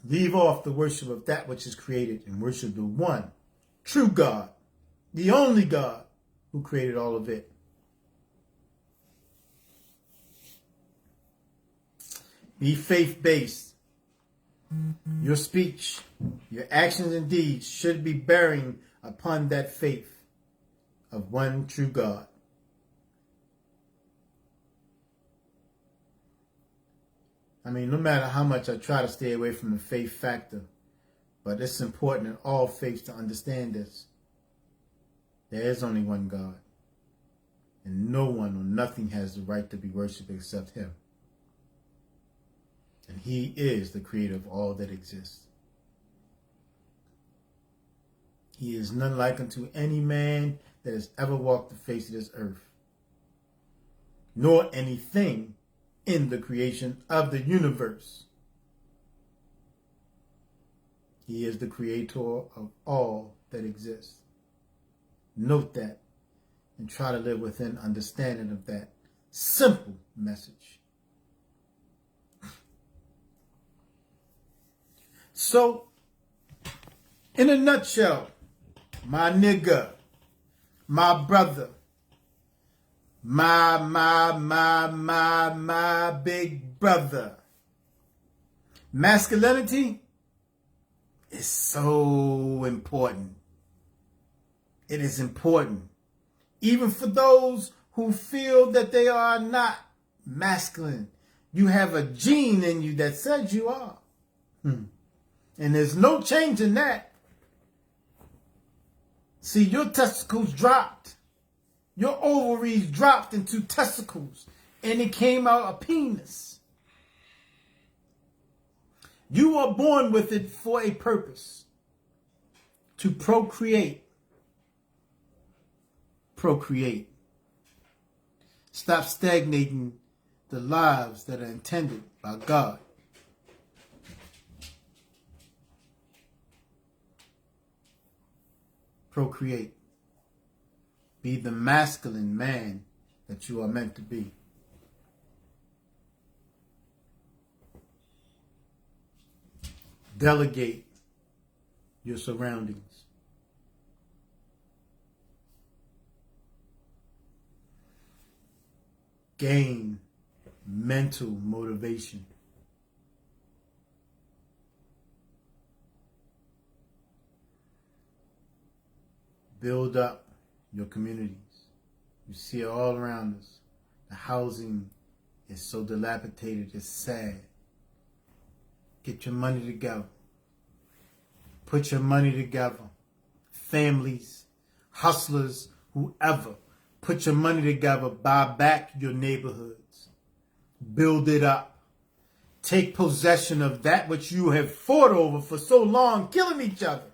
Leave off the worship of that which is created and worship the one true God, the only God who created all of it. Be faith-based Your speech, your actions and deeds should be bearing upon that faith of one true God. I mean, no matter how much I try to stay away from the faith factor, but it's important in all faiths to understand this. There is only one God, and no one or nothing has the right to be worshipped except Him. And He is the creator of all that exists. He is none like unto any man that has ever walked the face of this earth, nor anything in the creation of the universe. He is the creator of all that exists. Note that and try to live within understanding of that simple message. So, in a nutshell, my nigga, my brother, my big brother, masculinity is so important. It is important. Even for those who feel that they are not masculine. You have a gene in you that says you are. And there's no change in that. See, your testicles dropped. Your ovaries dropped into testicles. And it came out a penis. You are born with it for a purpose. To procreate. Procreate. Stop stagnating the lives that are intended by God. Procreate. Be the masculine man that you are meant to be. Delegate your surroundings. Gain mental motivation. Build up your communities. You see it all around us. The housing is so dilapidated, it's sad. Get your money together. Put your money together. Families, hustlers, whoever. Put your money together. Buy back your neighborhoods. Build it up. Take possession of that which you have fought over for so long, killing each other.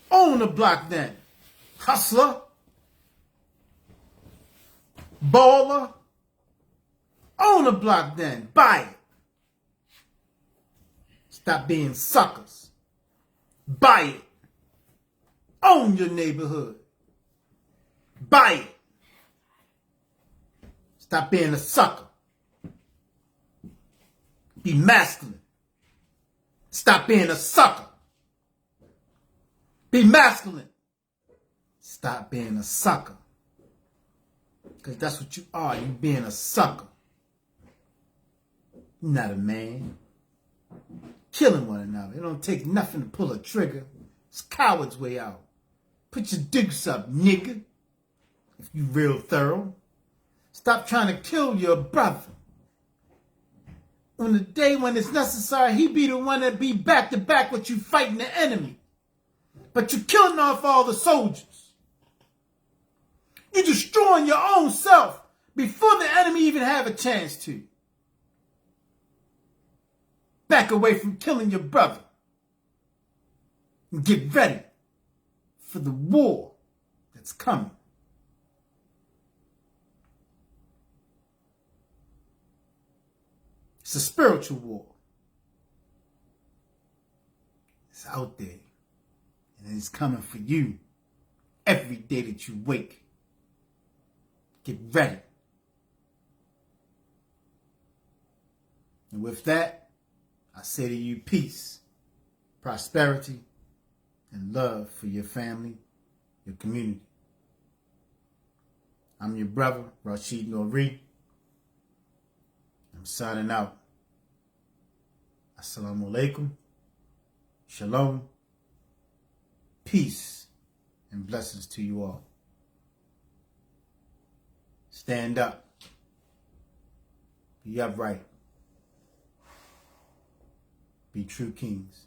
Own the block then. Hustler. Baller. Own the block then. Buy it. Stop being suckers. Buy it. Own your neighborhood. Buy it. Stop being a sucker. Be masculine. Stop being a sucker. Be masculine. Stop being a sucker. Because that's what you are. You being a sucker. You're not a man. Killing one another. It don't take nothing to pull a trigger. It's coward's way out. Put your dicks up, nigga. If you real thorough. Stop trying to kill your brother. On the day when it's necessary, he be the one that be back to back with you fighting the enemy. But you're killing off all the soldiers. You're destroying your own self before the enemy even have a chance to. Back away from killing your brother. And get ready for the war that's coming. It's a spiritual war. It's out there. And it's coming for you every day that you wake. Get ready. And with that, I say to you peace, prosperity, and love for your family, your community. I'm your brother, Rashid Nori. I'm signing out. Assalamu alaikum, shalom, peace, and blessings to you all. Stand up. Be upright. Be true kings.